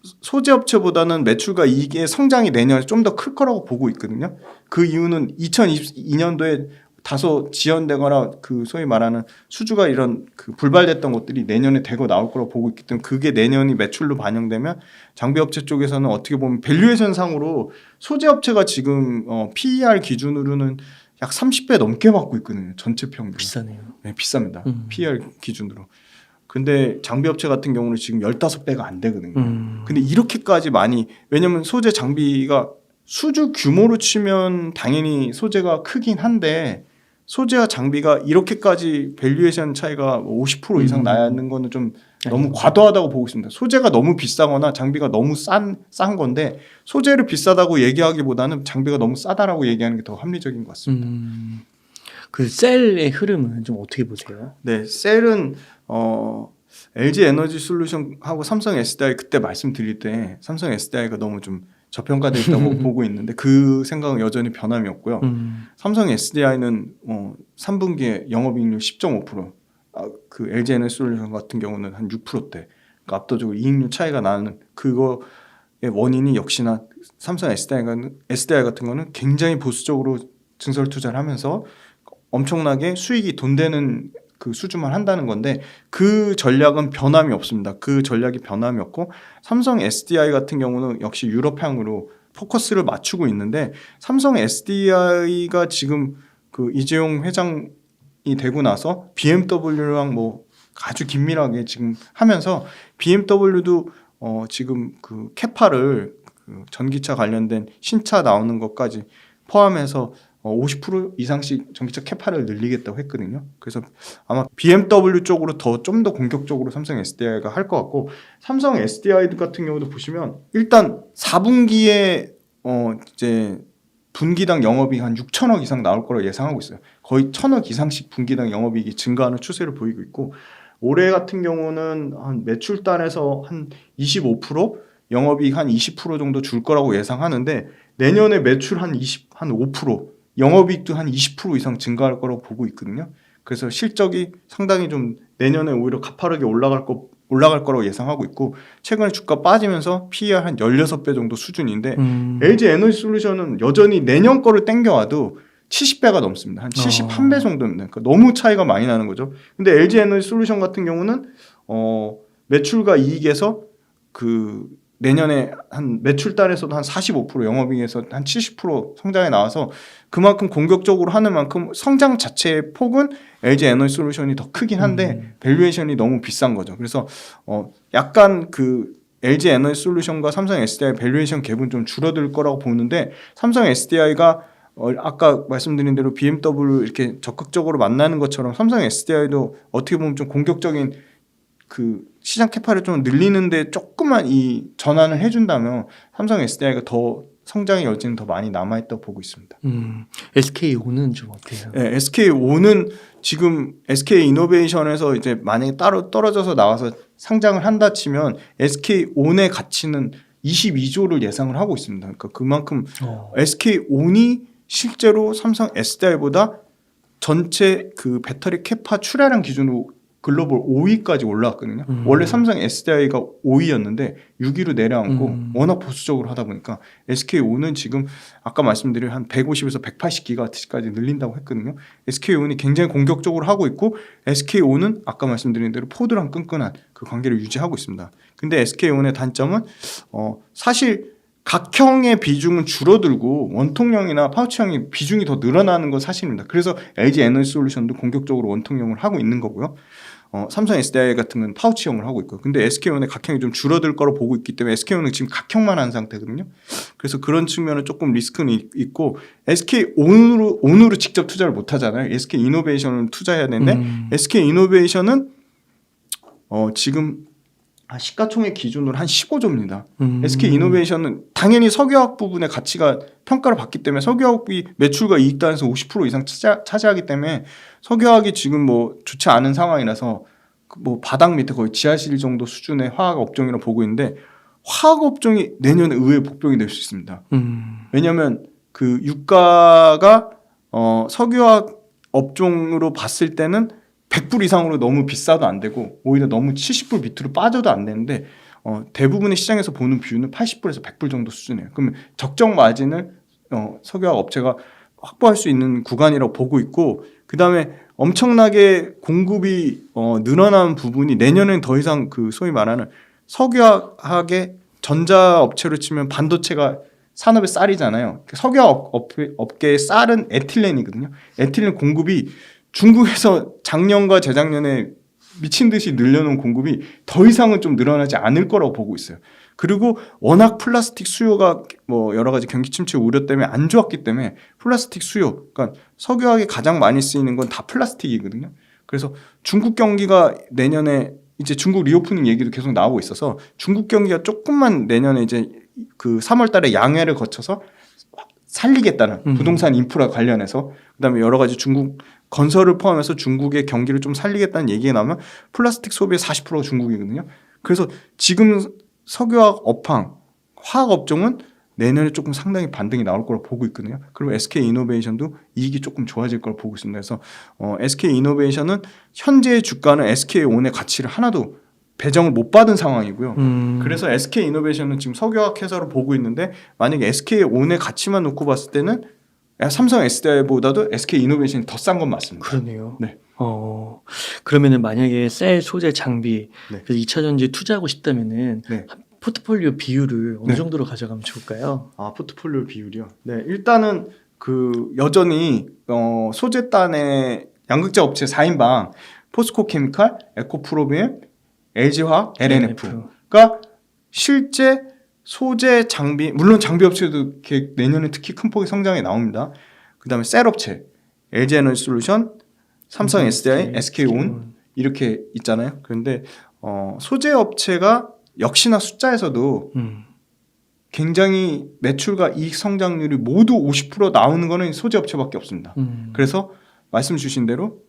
소재 업체보다는 매출과 이익의 성장이 내년에 좀 더 클 거라고 보고 있거든요. 그 이유는 2022년도에 다소 지연되거나 그 소위 말하는 수주가 이런 그 불발됐던 것들이 내년에 대거 나올 거라고 보고 있기 때문에 그게 내년이 매출로 반영되면 장비업체 쪽에서는 어떻게 보면 밸류에이션 상으로 소재 업체가 지금 PER 기준으로는 약 30배 넘게 받고 있거든요. 전체 평균.
비싸네요.
네, 비쌉니다. PER 기준으로. 근데 장비업체 같은 경우는 지금 15배가 안 되거든요. 근데 이렇게까지 많이 왜냐면 소재 장비가 수주 규모로 치면 당연히 소재가 크긴 한데 소재와 장비가 이렇게까지 밸류에이션 차이가 50% 이상 나는 거는 좀 너무 과도하다고 보고 있습니다. 소재가 너무 비싸거나 장비가 너무 싼 건데 소재를 비싸다고 얘기하기보다는 장비가 너무 싸다라고 얘기하는 게 더 합리적인 것 같습니다.
그 셀의 흐름은 좀 어떻게 보세요?
네, 셀은 LG 에너지 솔루션하고 삼성 SDI 그때 말씀드릴 때 삼성 SDI가 너무 좀 저평가되어 있다고 보고 있는데 그 생각은 여전히 변함이 없고요. 삼성 SDI는 3분기에 영업이익률 10.5%, 그 LG 에너지 솔루션 같은 경우는 한 6%대, 그러니까 압도적으로 이익률 차이가 나는 그거의 원인이 역시나 삼성 SDI 같은 거는 굉장히 보수적으로 증설 투자를 하면서 엄청나게 수익이 돈 되는 그 수준만 한다는 건데 그 전략은 변함이 없습니다. 그 전략이 변함이 없고 삼성 SDI 같은 경우는 역시 유럽향으로 포커스를 맞추고 있는데 삼성 SDI가 지금 그 이재용 회장이 되고 나서 BMW랑 뭐 아주 긴밀하게 지금 하면서 BMW도 지금 그 캐파를 그 전기차 관련된 신차 나오는 것까지 포함해서 50% 이상씩 전기차 캐파를 늘리겠다고 했거든요. 그래서 아마 BMW 쪽으로 좀 더 공격적으로 삼성 SDI가 할 것 같고 삼성 SDI 같은 경우도 보시면 일단 4분기에 이제 분기당 영업이익 한 6천억 이상 나올 거라고 예상하고 있어요. 거의 1,000억 이상씩 분기당 영업이익이 증가하는 추세를 보이고 있고 올해 같은 경우는 한 매출단에서 한 25% 영업이익 한 20% 정도 줄 거라고 예상하는데 내년에 매출 한 5% 영업이익도 한 20% 이상 증가할 거라고 보고 있거든요. 그래서 실적이 상당히 좀 내년에 오히려 가파르게 올라갈 거라고 예상하고 있고 최근에 주가 빠지면서 PER 한 16배 정도 수준인데 LG 에너지 솔루션은 여전히 내년 거를 땡겨와도 70배가 넘습니다. 한 71배 정도입니다. 그러니까 너무 차이가 많이 나는 거죠. 근데 LG 에너지 솔루션 같은 경우는 매출과 이익에서 그 내년에 한 매출단에서도 한 45% 영업이익에서 한 70% 성장에 나와서 그만큼 공격적으로 하는 만큼 성장 자체의 폭은 LG 에너지 솔루션이 더 크긴 한데 밸류에이션이 너무 비싼 거죠. 그래서 약간 그 LG 에너지 솔루션과 삼성 SDI 밸류에이션 갭은 좀 줄어들 거라고 보는데 삼성 SDI가 아까 말씀드린 대로 BMW 이렇게 적극적으로 만나는 것처럼 삼성 SDI도 어떻게 보면 좀 공격적인 그 시장 캐파를 좀 늘리는데 조금만 이 전환을 해준다면 삼성 SDI가 더 성장의 여지는 더 많이 남아있다고 보고 있습니다.
SKO는 좀 어때요?
네, SKO는 지금 SK이노베이션에서 이제 만약에 따로 떨어져서 나와서 상장을 한다 치면 SK온의 가치는 22조를 예상을 하고 있습니다. 그러니까 그만큼 SK온이 실제로 삼성 SDI보다 전체 그 배터리 캐파 출하량 기준으로 글로벌 5위까지 올라왔거든요. 원래 삼성 SDI가 5위였는데 6위로 내려앉고 워낙 보수적으로 하다 보니까 SK온은 지금 아까 말씀드린 한 150에서 180기가와트까지 늘린다고 했거든요. SK온이 굉장히 공격적으로 하고 있고 SK온은 아까 말씀드린 대로 포드랑 끈끈한 그 관계를 유지하고 있습니다. 근데 SK온의 단점은 사실 각형의 비중은 줄어들고 원통형이나 파우치형의 비중이 더 늘어나는 건 사실입니다. 그래서 LG 에너지 솔루션도 공격적으로 원통형을 하고 있는 거고요. 삼성 SDI 같은 건 파우치형을 하고 있고, 근데 SK온의 각형이 좀 줄어들 거로 보고 있기 때문에 SK온은 지금 각형만 한 상태거든요. 그래서 그런 측면은 조금 리스크는 있고 SK온으로 직접 투자를 못 하잖아요. SK이노베이션을 투자해야 되는데 SK이노베이션은 지금 시가총액 기준으로 한 15조입니다. SK이노베이션은 당연히 석유화학 부분의 가치가 평가를 받기 때문에 석유화학이 매출과 이익단에서 50% 이상 차지하기 때문에 석유화학이 지금 뭐 좋지 않은 상황이라서 뭐 바닥 밑에 거의 지하실 정도 수준의 화학 업종이라고 보고 있는데 화학 업종이 내년에 의외의 복병이 될 수 있습니다. 왜냐하면 그 유가가 석유화학 업종으로 봤을 때는 100불 이상으로 너무 비싸도 안 되고 오히려 너무 70불 밑으로 빠져도 안 되는데 대부분의 시장에서 보는 뷰는 80불에서 100불 정도 수준이에요. 그러면 적정 마진을 석유화학 업체가 확보할 수 있는 구간이라고 보고 있고 그다음에 엄청나게 공급이 늘어난 부분이 내년에는 더 이상 그 소위 말하는 석유화학의 전자업체로 치면 반도체가 산업의 쌀이잖아요. 석유화학 업계의 쌀은 에틸렌이거든요. 에틸렌 공급이 중국에서 작년과 재작년에 미친 듯이 늘려놓은 공급이 더 이상은 좀 늘어나지 않을 거라고 보고 있어요. 그리고 워낙 플라스틱 수요가 뭐 여러 가지 경기 침체 우려 때문에 안 좋았기 때문에 플라스틱 수요, 그러니까 석유화학에 가장 많이 쓰이는 건 다 플라스틱이거든요. 그래서 중국 경기가 내년에 이제 중국 리오프닝 얘기도 계속 나오고 있어서 중국 경기가 조금만 내년에 이제 그 3월 달에 양해를 거쳐서 살리겠다는 부동산 인프라 관련해서 그다음에 여러 가지 중국 건설을 포함해서 중국의 경기를 좀 살리겠다는 얘기가 나오면 플라스틱 소비의 40%가 중국이거든요. 그래서 지금 석유화학 업황, 화학 업종은 내년에 조금 상당히 반등이 나올 거라고 보고 있거든요. 그리고 SK이노베이션도 이익이 조금 좋아질 거라고 보고 있습니다. 그래서 SK이노베이션은 현재의 주가는 SK온의 가치를 하나도 배정을 못 받은 상황이고요. 그래서 SK이노베이션은 지금 석유화학 회사로 보고 있는데 만약에 SK온의 가치만 놓고 봤을 때는 삼성 SDI보다도 SK이노베이션이 더 싼 건 맞습니다.
그러네요.
네.
그러면은 만약에 셀, 소재, 장비,
네.
그래서 2차 전지에 투자하고 싶다면은
네.
포트폴리오 비율을 어느
네.
정도로 가져가면 좋을까요?
포트폴리오 비율이요. 네, 일단은 그 여전히 소재단의 양극재 업체 4인방 포스코케미칼, 에코프로비엠, LG화학, LNF가 실제 소재 장비, 물론 장비 업체도 내년에 특히 큰 폭의 성장이 나옵니다. 그다음에 셀 업체, LG에너지솔루션, 삼성 SDI, SK온 이렇게 있잖아요. 그런데 소재 업체가 역시나 숫자에서도 굉장히 매출과 이익 성장률이 모두 50% 나오는 거는 소재 업체밖에 없습니다. 그래서 말씀 주신 대로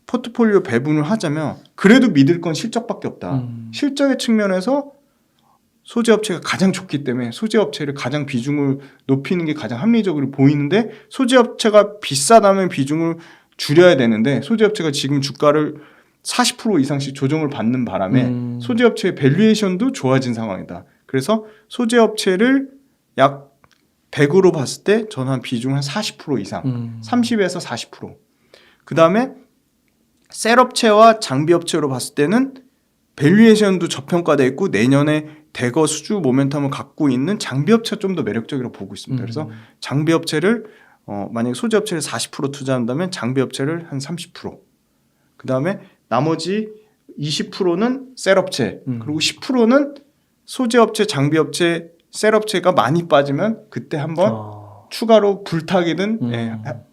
포트폴리오 배분을 하자면 그래도 믿을 건 실적밖에 없다. 실적의 측면에서 소재 업체가 가장 좋기 때문에 소재 업체를 가장 비중을 높이는 게 가장 합리적으로 보이는데 소재 업체가 비싸다면 비중을 줄여야 되는데 소재 업체가 지금 주가를 40% 이상씩 조정을 받는 바람에 소재 업체의 밸류에이션도 좋아진 상황이다. 그래서 소재 업체를 약 100으로 봤을 때 저는 한 비중 한 40% 이상, 30에서 40%. 그 다음에 셀 업체와 장비 업체로 봤을 때는 밸류에이션도 저평가되어 있고 내년에 대거 수주 모멘텀을 갖고 있는 장비 업체가 좀 더 매력적이라고 보고 있습니다. 그래서 장비 업체를 만약에 소재 업체를 40% 투자한다면 장비 업체를 한 30%. 그 다음에 나머지 20%는 셀 업체, 그리고 10%는 소재 업체, 장비 업체, 셀 업체가 많이 빠지면 그때 한번 추가로 불타기든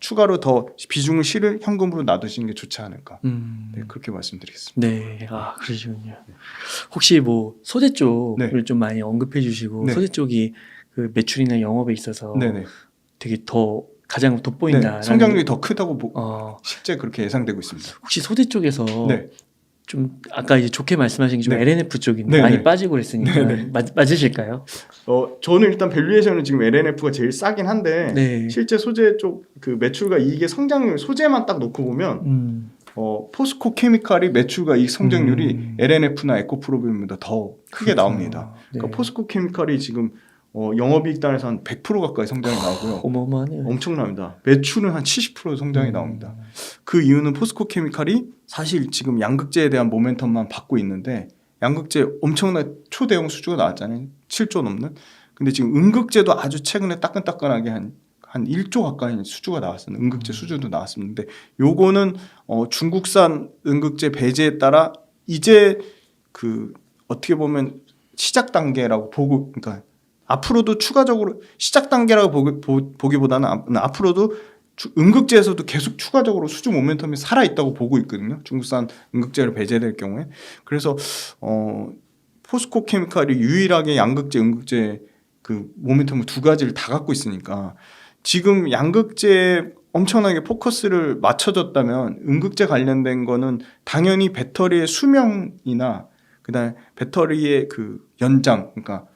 추가로 더 비중을 실을 현금으로 놔두시는 게 좋지 않을까. 네, 그렇게 말씀드리겠습니다.
네, 그러시군요. 혹시 뭐 소재 쪽을
네.
좀 많이 언급해 주시고
네.
소재 쪽이 그 매출이나 영업에 있어서
네네.
되게 더 가장 돋보인다.
네, 성장률이 더 크다고 실제 그렇게 예상되고 있습니다.
혹시 소재 쪽에서
네.
좀 아까 이제 좋게 말씀하신 게 좀
네.
LNF 쪽인데
네,
많이
네.
빠지고 그랬으니까
네, 네.
맞으실까요?
저는 일단 밸류에이션은 지금 LNF가 제일 싸긴 한데
네.
실제 소재 쪽 그 매출과 이익의 성장률 소재만 딱 놓고 보면 포스코 케미칼이 매출과 이익 성장률이 LNF나 에코프로비엠보다 더 크게 나옵니다. 그러니까 포스코 케미칼이 지금 영업이익 단에서 한 100% 가까이 성장이 나오고요.
어마어마하네요.
엄청납니다. 매출은 한 70% 성장이 나옵니다. 그 이유는 포스코 케미칼이 사실 지금 양극재에 대한 모멘텀만 받고 있는데 양극재 엄청난 초대형 수주가 나왔잖아요. 7조 넘는. 근데 지금 음극재도 아주 최근에 따끈따끈하게 한 1조 가까이 수주가 나왔습니다. 음극재 수주도 나왔습니다. 근데 요거는 중국산 음극재 배제에 따라 이제 그 어떻게 보면 시작 단계라고 보고, 그러니까 앞으로도 추가적으로 시작 단계라고 보기보다는 앞으로도 음극재에서도 계속 추가적으로 수주 모멘텀이 살아있다고 보고 있거든요. 중국산 음극재를 배제될 경우에. 그래서 포스코 케미칼이 유일하게 양극재, 음극재 그 모멘텀을 두 가지를 다 갖고 있으니까 지금 양극재에 엄청나게 포커스를 맞춰줬다면 음극재 관련된 거는 당연히 배터리의 수명이나 그다음에 배터리의 그 연장, 그러니까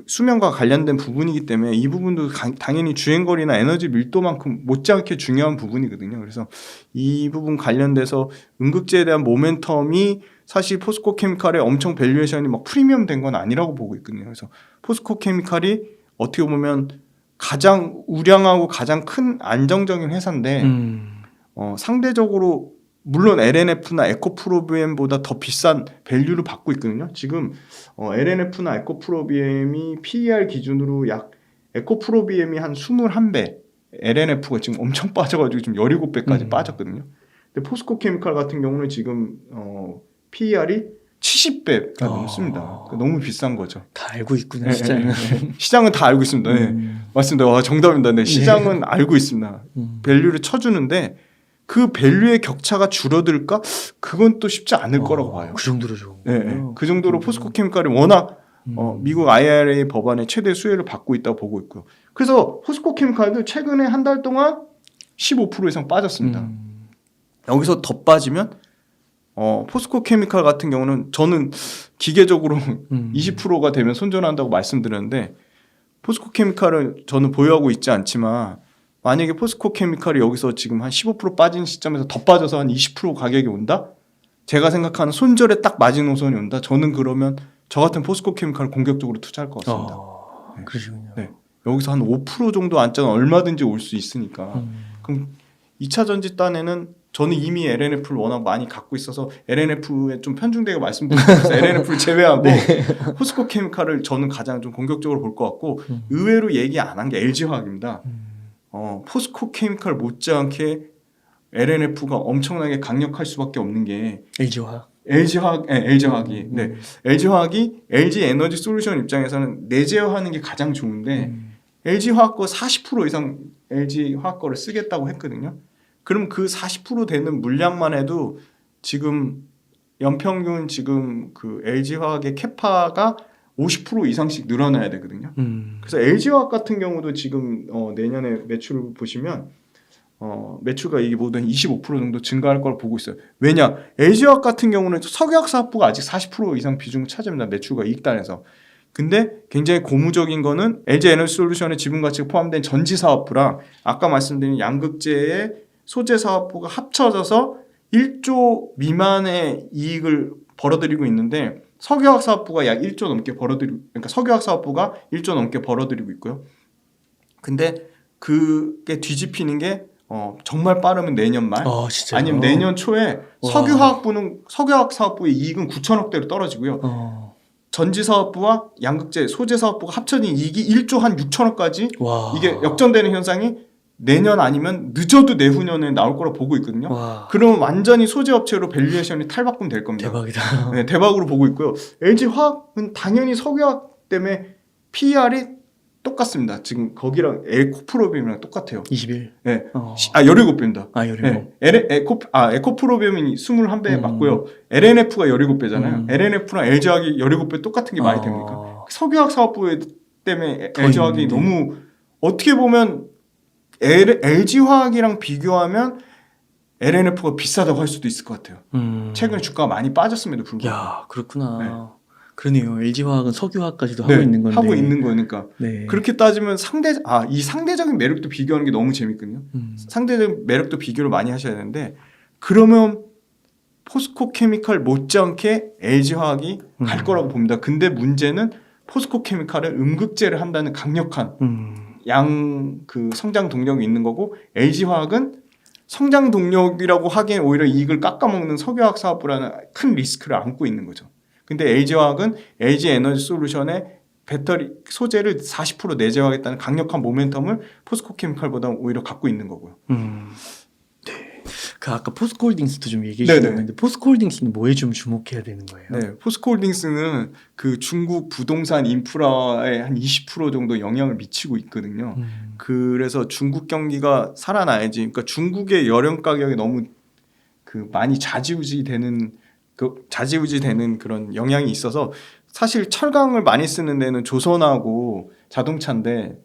수명과 관련된 부분이기 때문에 이 부분도 당연히 주행거리나 에너지 밀도만큼 못지않게 중요한 부분이거든요. 그래서 이 부분 관련돼서 음극재에 대한 모멘텀이 사실 포스코 케미칼의 엄청 밸류에이션이 막 프리미엄 된 건 아니라고 보고 있거든요. 그래서 포스코 케미칼이 어떻게 보면 가장 우량하고 가장 큰 안정적인 회사인데 상대적으로 물론 LNF나 에코프로비엠보다 더 비싼 밸류를 받고 있거든요. 지금 LNF나 에코프로비엠이 PER 기준으로 약 에코프로비엠이 한 21배, LNF가 지금 엄청 빠져가지고 지금 17배까지 빠졌거든요. 근데 포스코 케미칼 같은 경우는 지금 PER이 70배가 넘습니다. 그러니까 너무 비싼 거죠.
다 알고 있구나,
네,
시장은.
시장은 다 알고 있습니다. 네. 맞습니다. 와, 정답입니다. 네, 시장은 알고 있습니다. 밸류를 쳐주는데 그 밸류의 격차가 줄어들까? 그건 또 쉽지 않을 거라고 봐요.
그 정도로 좋은
네,
거예요.
그 정도로 포스코케미칼이 워낙 미국 IRA 법안의 최대 수혜를 받고 있다고 보고 있고요. 그래서 포스코케미칼도 최근에 한 달 동안 15% 이상 빠졌습니다. 여기서 더 빠지면 포스코케미칼 같은 경우는 저는 기계적으로 20%가 되면 손절한다고 말씀드렸는데 포스코케미칼을 저는 보유하고 있지 않지만 만약에 포스코케미칼이 여기서 지금 한 15% 빠진 시점에서 더 빠져서 한 20% 가격이 온다? 제가 생각하는 손절에 딱 마지노선이 온다? 저는 그러면 저 같은 포스코케미칼을 공격적으로 투자할 것 같습니다. 네.
그러시군요.
네. 여기서 한 5% 정도 안짜는 얼마든지 올 수 있으니까 그럼 2차 전지 딴에는 저는 이미 LNF를 워낙 많이 갖고 있어서 LNF에 좀 편중되게 말씀드려서 LNF를 제외하고
네.
포스코케미칼을 저는 가장 좀 공격적으로 볼 것 같고 의외로 얘기 안 한 게 LG화학입니다. 포스코케미칼 못지않게 LNF가 엄청나게 강력할 수밖에 없는 게
LG화학.
LG화학이 네. LG화학이 LG 에너지 솔루션 입장에서는 내재화하는 게 가장 좋은데 LG화학 거 40% 이상 LG화학 거를 쓰겠다고 했거든요. 그럼 그 40% 되는 물량만 해도 지금 연평균 지금 그 LG화학의 캐파가 50% 이상씩 늘어나야 되거든요. 그래서 LG화학 같은 경우도 지금 내년에 매출을 보시면 매출가 이게 모두 한 25% 정도 증가할 걸 보고 있어요. 왜냐? LG화학 같은 경우는 석유화학 사업부가 아직 40% 이상 비중을 차지합니다. 매출과 이익단에서. 근데 굉장히 고무적인 거는 LG 에너지 솔루션의 지분 가치가 포함된 전지 사업부랑 아까 말씀드린 양극재의 소재 사업부가 합쳐져서 1조 미만의 이익을 벌어들이고 있는데 석유화학 사업부가 약 1조 넘게 그러니까 석유화학 사업부가 1조 넘게 벌어들이고 있고요. 근데 그게 뒤집히는 게 정말 빠르면 내년 말 아니면 내년 초에 석유화학 사업부의 이익은 9천억대로 떨어지고요. 전지 사업부와 양극재 소재 사업부가 합쳐진 이익이 1조 한 6천억까지 이게 역전되는 현상이 내년 아니면 늦어도 내후년에 나올 거라 보고 있거든요. 그러면 완전히 소재 업체로 밸류에이션이 탈바꿈 될 겁니다.
대박이다.
네, 대박으로 보고 있고요. LG 화학은 당연히 석유화학 때문에 PER이 똑같습니다. 지금 거기랑 에코프로비움이랑 똑같아요.
21.
네. 17배입니다.
17.
네. 에코프로비움이 21배 맞고요. LNF가 17배잖아요. LNF랑 LG화학이 17배 똑같은 게 말이 됩니까? 석유화학 사업부 때문에 LG화학이 너무 어떻게 보면 LG화학이랑 비교하면 LNF가 비싸다고 할 수도 있을 것 같아요. 최근에 주가가 많이 빠졌음에도 불구하고.
야, 그렇구나.
네.
그러네요. LG화학은 석유화학까지도 하고 있는 건데.
하고 있는 거니까.
네.
그렇게 따지면 이 상대적인 매력도 비교하는 게 너무 재밌거든요. 상대적인 매력도 비교를 많이 하셔야 되는데 그러면 포스코케미칼 못지않게 LG화학이 갈 거라고 봅니다. 근데 문제는 포스코케미칼은 음극재를 한다는 강력한 그 성장 동력이 있는 거고 LG화학은 성장 동력이라고 하기엔 오히려 이익을 깎아먹는 석유화학 사업부라는 큰 리스크를 안고 있는 거죠. 근데 LG화학은 LG 에너지 솔루션의 배터리 소재를 40% 내재화하겠다는 강력한 모멘텀을 포스코케미칼보다 오히려 갖고 있는 거고요.
네. 그 아까 포스코홀딩스도 좀 얘기해 주셨는데 포스코홀딩스는 뭐에 좀 주목해야 되는 거예요?
네, 포스코홀딩스는 그 중국 부동산 인프라에 한 20% 정도 영향을 미치고 있거든요. 그래서 중국 경기가 살아나야지. 그러니까 중국의 열연 가격이 너무 그 많이 좌지우지되는 그런 영향이 있어서 사실 철강을 많이 쓰는 데는 조선하고 자동차인데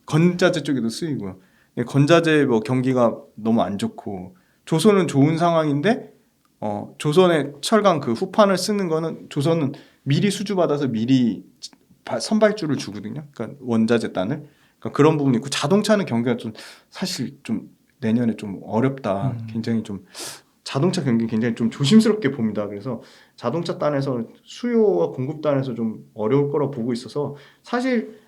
건자재 쪽에도 쓰이고요. 건자재 뭐 경기가 너무 안 좋고 조선은 좋은 상황인데 조선의 철강 그 후판을 쓰는 거는 조선은 미리 수주받아서 미리 선발주를 주거든요. 그러니까 원자재 단을. 그러니까 그런 부분이 있고 자동차는 경기가 좀 사실 좀 내년에 좀 어렵다. 굉장히 좀 자동차 경기 굉장히 좀 조심스럽게 봅니다. 그래서 자동차 단에서 수요와 공급 단에서 좀 어려울 거라 보고 있어서 사실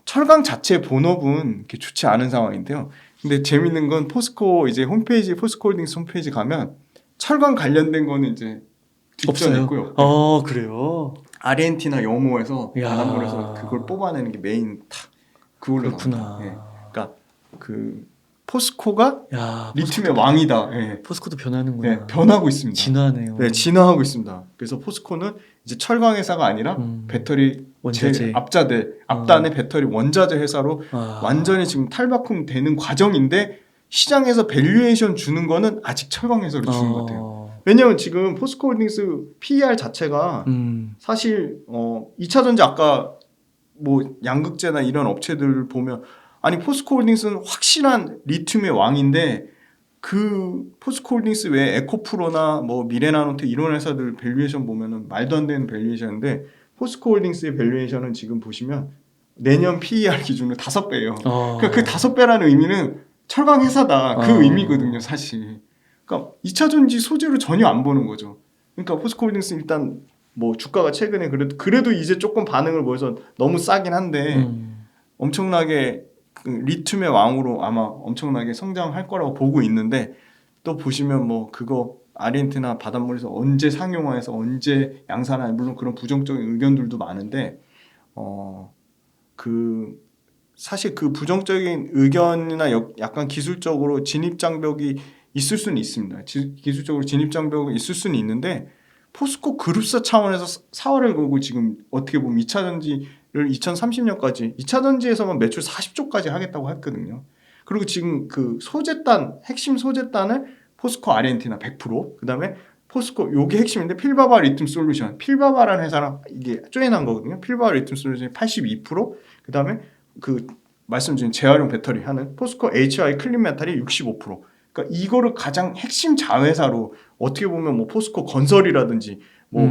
철강 자체 본업은 이렇게 좋지 않은 상황인데요. 근데 재밌는 건 포스코 이제 홈페이지 포스코홀딩스 홈페이지 가면 철강 관련된 거는 이제 뒷전에 있고요.
그래요?
아르헨티나 염호에서 바닷물에서 그걸 뽑아내는 게 메인 탁 그걸로
그렇구나.
나옵니다. 그러니까 그 포스코가
야,
리튬의 왕이다. 예.
포스코도 변하는구나.
네, 변하고 있습니다.
진화하네요.
네, 진화하고 있습니다. 그래서 포스코는 이제 철강 회사가 아니라 배터리
원자재.
제일 앞단의 배터리 원자재 회사로 완전히 지금 탈바꿈되는 과정인데 시장에서 밸류에이션 주는 거는 아직 철강 회사로 주는 것 같아요. 왜냐하면 지금 포스코홀딩스 PER 자체가 사실 2차 전지 아까 뭐 양극재나 이런 업체들 보면 아니 포스코홀딩스는 확실한 리튬의 왕인데 그 포스코홀딩스 외에 에코프로나 뭐 미래나노텍 이런 회사들 밸류에이션 보면은 말도 안 되는 밸류에이션인데 포스코홀딩스의 밸류에이션은 지금 보시면 내년 PER 기준으로 5배예요. 그러니까 그 5배라는 의미는 철강 회사다 그 의미거든요, 사실. 그러니까 2차 전지 소재로 전혀 안 보는 거죠. 그러니까 포스코홀딩스 일단 뭐 주가가 최근에 그래도 이제 조금 반응을 보여서 너무 싸긴 한데 엄청나게 그 리튬의 왕으로 아마 엄청나게 성장할 거라고 보고 있는데 또 보시면 뭐 그거 아르헨티나 바닷물에서 언제 상용화해서 언제 양산화 물론 그런 부정적인 의견들도 많은데 그 사실 그 부정적인 의견이나 약간 기술적으로 진입장벽이 있을 수는 있습니다. 기술적으로 진입장벽이 있을 수는 있는데 포스코 그룹사 차원에서 사활을 걸고 지금 어떻게 보면 2차 전지를 2030년까지 2차 전지에서만 매출 40조까지 하겠다고 했거든요. 그리고 지금 그 소재단 핵심 소재단을 포스코 아르헨티나 100%, 그다음에 포스코 요게 핵심인데 필바바 리튬 솔루션, 필바바라는 회사랑 이게 조인한 거거든요. 필바바 리튬 솔루션이 82%, 그다음에 그 말씀드린 재활용 배터리 하는 포스코 HI 클린 메탈이 65%. 그러니까 이거를 가장 핵심 자회사로 어떻게 보면 뭐 포스코 건설이라든지 뭐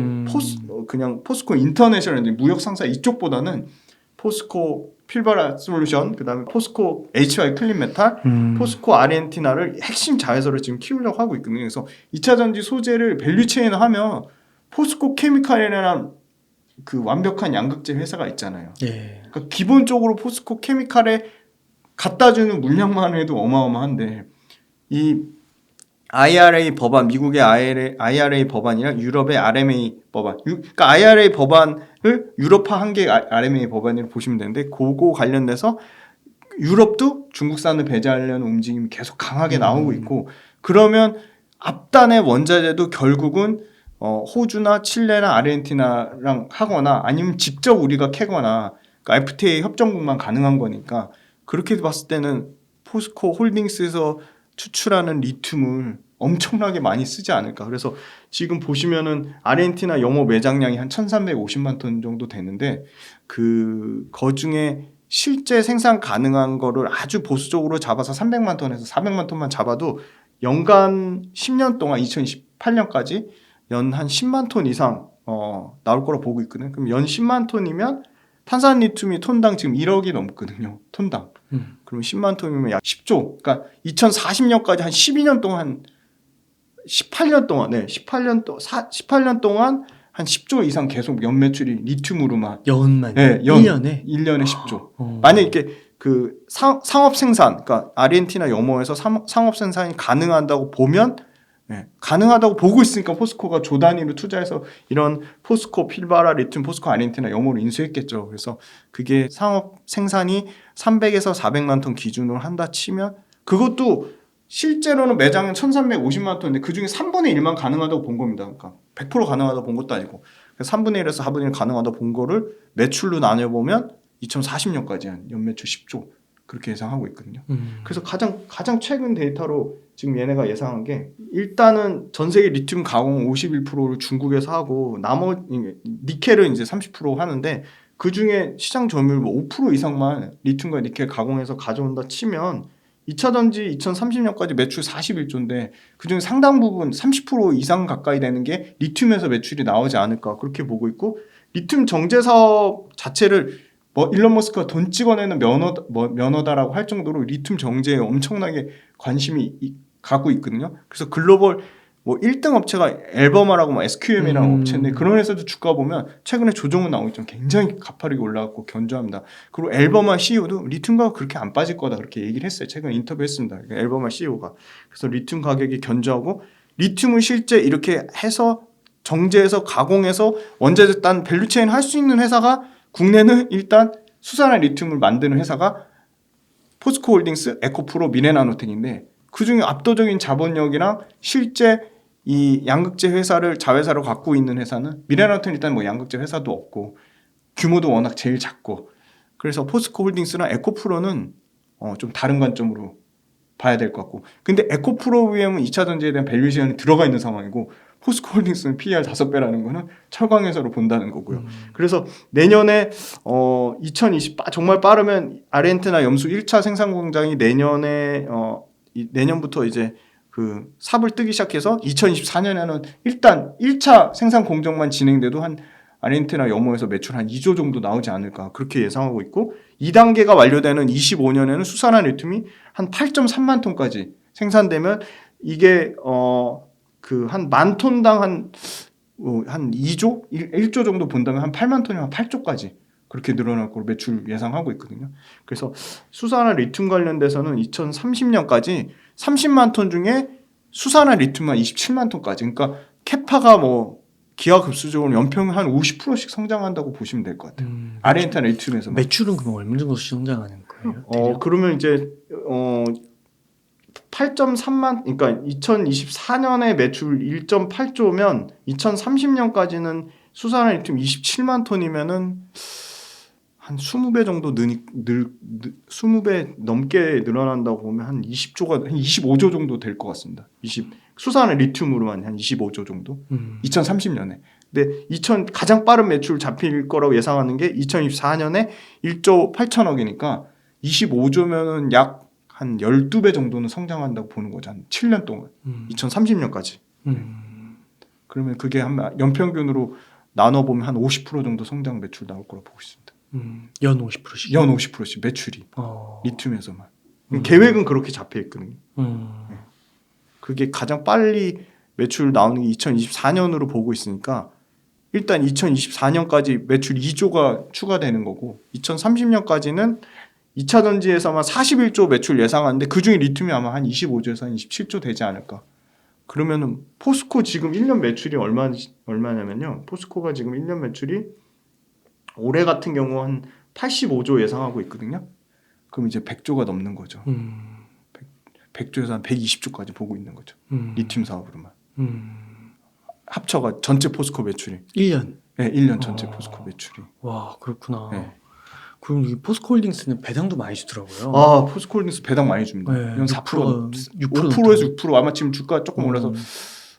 그냥 포스코 인터내셔널 무역 상사 이쪽보다는 포스코 필바라 솔루션, 그다음에 포스코 HI 클린 메탈, 포스코 아르헨티나를 핵심 자회사로 지금 키우려고 하고 있거든요. 그래서 2차 전지 소재를 밸류체인을 하면 포스코 케미칼이라는 그 완벽한 양극재 회사가 있잖아요.
예.
그러니까 기본적으로 포스코 케미칼에 갖다 주는 물량만 해도 어마어마한데 이 IRA 법안, 미국의 IRA 법안이랑 유럽의 RMA 법안, 그러니까 IRA 법안을 유럽화한 게 RMA 법안이라고 보시면 되는데 그거 관련돼서 유럽도 중국산을 배제하려는 움직임이 계속 강하게 나오고 있고 그러면 앞단의 원자재도 결국은 호주나 칠레나 아르헨티나랑 하거나 아니면 직접 우리가 캐거나 그러니까 FTA 협정국만 가능한 거니까 그렇게 봤을 때는 포스코 홀딩스에서 추출하는 리튬을 엄청나게 많이 쓰지 않을까. 그래서 지금 보시면은 아르헨티나 염호 매장량이 한 1350만 톤 정도 되는데 그 중에 실제 생산 가능한 거를 아주 보수적으로 잡아서 300만 톤에서 400만 톤만 잡아도 연간 10년 동안 2028년까지 연 한 10만 톤 이상 나올 거라 보고 있거든요. 그럼 연 10만 톤이면 탄산 리튬이 톤당 지금 1억이 넘거든요. 톤당. 그럼 10만 톤이면 약 10조. 그러니까 2040년까지 한 12년 동안 18년 동안 한 10조 이상 계속 연 매출이 리튬으로만
연만.
네,
1년에
10조. 만약 이렇게 그 상업 생산, 그러니까 아르헨티나 염호에서 상업 생산이 가능하다고 보면 가능하다고 보고 있으니까 포스코가 조 단위로 투자해서 이런 포스코 필바라 리튬 포스코 아르헨티나 염호를 인수했겠죠. 그래서 그게 상업 생산이 300에서 400만 톤 기준으로 한다 치면 그것도 실제로는 매장은 1350만 톤인데 그중에 3분의 1만 가능하다고 본 겁니다. 그러니까 100% 가능하다고 본 것도 아니고 3분의 1에서 4분의 1 가능하다고 본 거를 매출로 나눠보면 2040년까지 한 연매출 10조 그렇게 예상하고 있거든요. 그래서 가장 최근 데이터로 지금 얘네가 예상한 게 일단은 전 세계 리튬 가공 51%를 중국에서 하고 나머지 니켈은 이제 30% 하는데 그 중에 시장 점유율 뭐 5% 이상만 리튬과 니켈 가공해서 가져온다 치면 2차 전지 2030년까지 매출 41조인데 그중에 상당 부분 30% 이상 가까이 되는 게 리튬에서 매출이 나오지 않을까 그렇게 보고 있고 리튬 정제 사업 자체를 일론 머스크가 돈 찍어내는 면허다라고 할 정도로 리튬 정제에 엄청나게 관심이 갖고 있거든요. 그래서 글로벌 뭐 1등 업체가 앨버마라고 SQM이라는 업체인데 그런 회사도 주가 보면 최근에 조정은 나오고 있지만 굉장히 가파르게 올라갔고 견조합니다. 그리고 앨버마 CEO도 리튬 가격 그렇게 안 빠질 거다 그렇게 얘기를 했어요. 최근에 인터뷰했습니다. 앨버마 CEO가. 그래서 리튬 가격이 견조하고 리튬을 실제 이렇게 해서 정제해서 가공해서 원자재 딴 밸류체인 할 수 있는 회사가 국내는 일단 수산화 리튬을 만드는 회사가 포스코홀딩스, 에코프로, 미래나노텍인데 그중에 압도적인 자본력이랑 실제 이 양극재 회사를 자회사로 갖고 있는 회사는 미래나노텍은 일단 뭐 양극재 회사도 없고 규모도 워낙 제일 작고 그래서 포스코홀딩스랑 에코프로는 좀 다른 관점으로 봐야 될 것 같고 근데 에코프로비엠은 2차 전지에 대한 밸류에이션이 들어가 있는 상황이고 포스코홀딩스는 PER 5배라는 거는 철강회사로 본다는 거고요. 그래서 내년에 2020 정말 빠르면 아르헨티나 염수 1차 생산 공장이 내년부터 이제 그 삽을 뜨기 시작해서 2024년에는 일단 1차 생산 공정만 진행돼도 한 아르헨티나 염호에서 매출 한 2조 정도 나오지 않을까 그렇게 예상하고 있고 2단계가 완료되는 25년에는 수산화 리튬이 한 8.3만 톤까지 생산되면 이게 그 한 만 톤당 한 2조? 1조 정도 본다면 한 8만 톤이면 한 8조까지 그렇게 늘어날 거로 매출 예상하고 있거든요. 그래서 수산화 리튬 관련돼서는 2030년까지 30만 톤 중에 수산화 리튬만 27만 톤까지 그러니까 캐파가 뭐 기하급수적으로 연평균 한 50%씩 성장한다고 보시면 될 것 같아요. 아르헨티나 리튬에서
매출은 그럼 얼마 정도 성장하는 거예요?
그러면 이제 8.3만 그러니까 2024년에 매출 1.8조면 2030년까지는 수산화 리튬 27만 톤이면은 한 20배 정도 20배 넘게 늘어난다고 보면 한 20조가 한 25조 정도 될 것 같습니다. 수산화 리튬으로만 한 25조 정도. 2030년에. 근데 가장 빠른 매출 잡힐 거라고 예상하는 게 2024년에 1조 8천억이니까 25조면은 약 한 12배 정도는 성장한다고 보는 거죠. 한 7년 동안. 2030년까지. 그러면 그게 한 연평균으로 나눠보면 한 50% 정도 성장 매출 나올 거라고 보고 있습니다.
연 50%씩?
연 50%씩 매출이. 리튬에서만. 계획은 그렇게 잡혀 있거든요. 그게 가장 빨리 매출 나오는 게 2024년으로 보고 있으니까 일단 2024년까지 매출 2조가 추가되는 거고 2030년까지는 2차 전지에서만 41조 매출 예상하는데 그중에 리튬이 아마 한 25조에서 한 27조 되지 않을까. 그러면은 포스코 지금 1년 매출이 얼마냐면요. 포스코가 지금 1년 매출이 올해 같은 경우 한 85조 예상하고 있거든요. 그럼 이제 100조가 넘는 거죠. 100조에서 한 120조까지 보고 있는 거죠. 리튬 사업으로만. 합쳐가 전체 포스코 매출이.
1년?
네, 1년 전체 포스코 매출이.
와, 그렇구나.
네.
그럼 이 포스코홀딩스는 배당도 많이 주더라고요.
아, 포스코홀딩스 배당 많이 줍니다.
네,
연 4%,
6%,
5%에서 6%. 아마 지금 주가 조금 올라서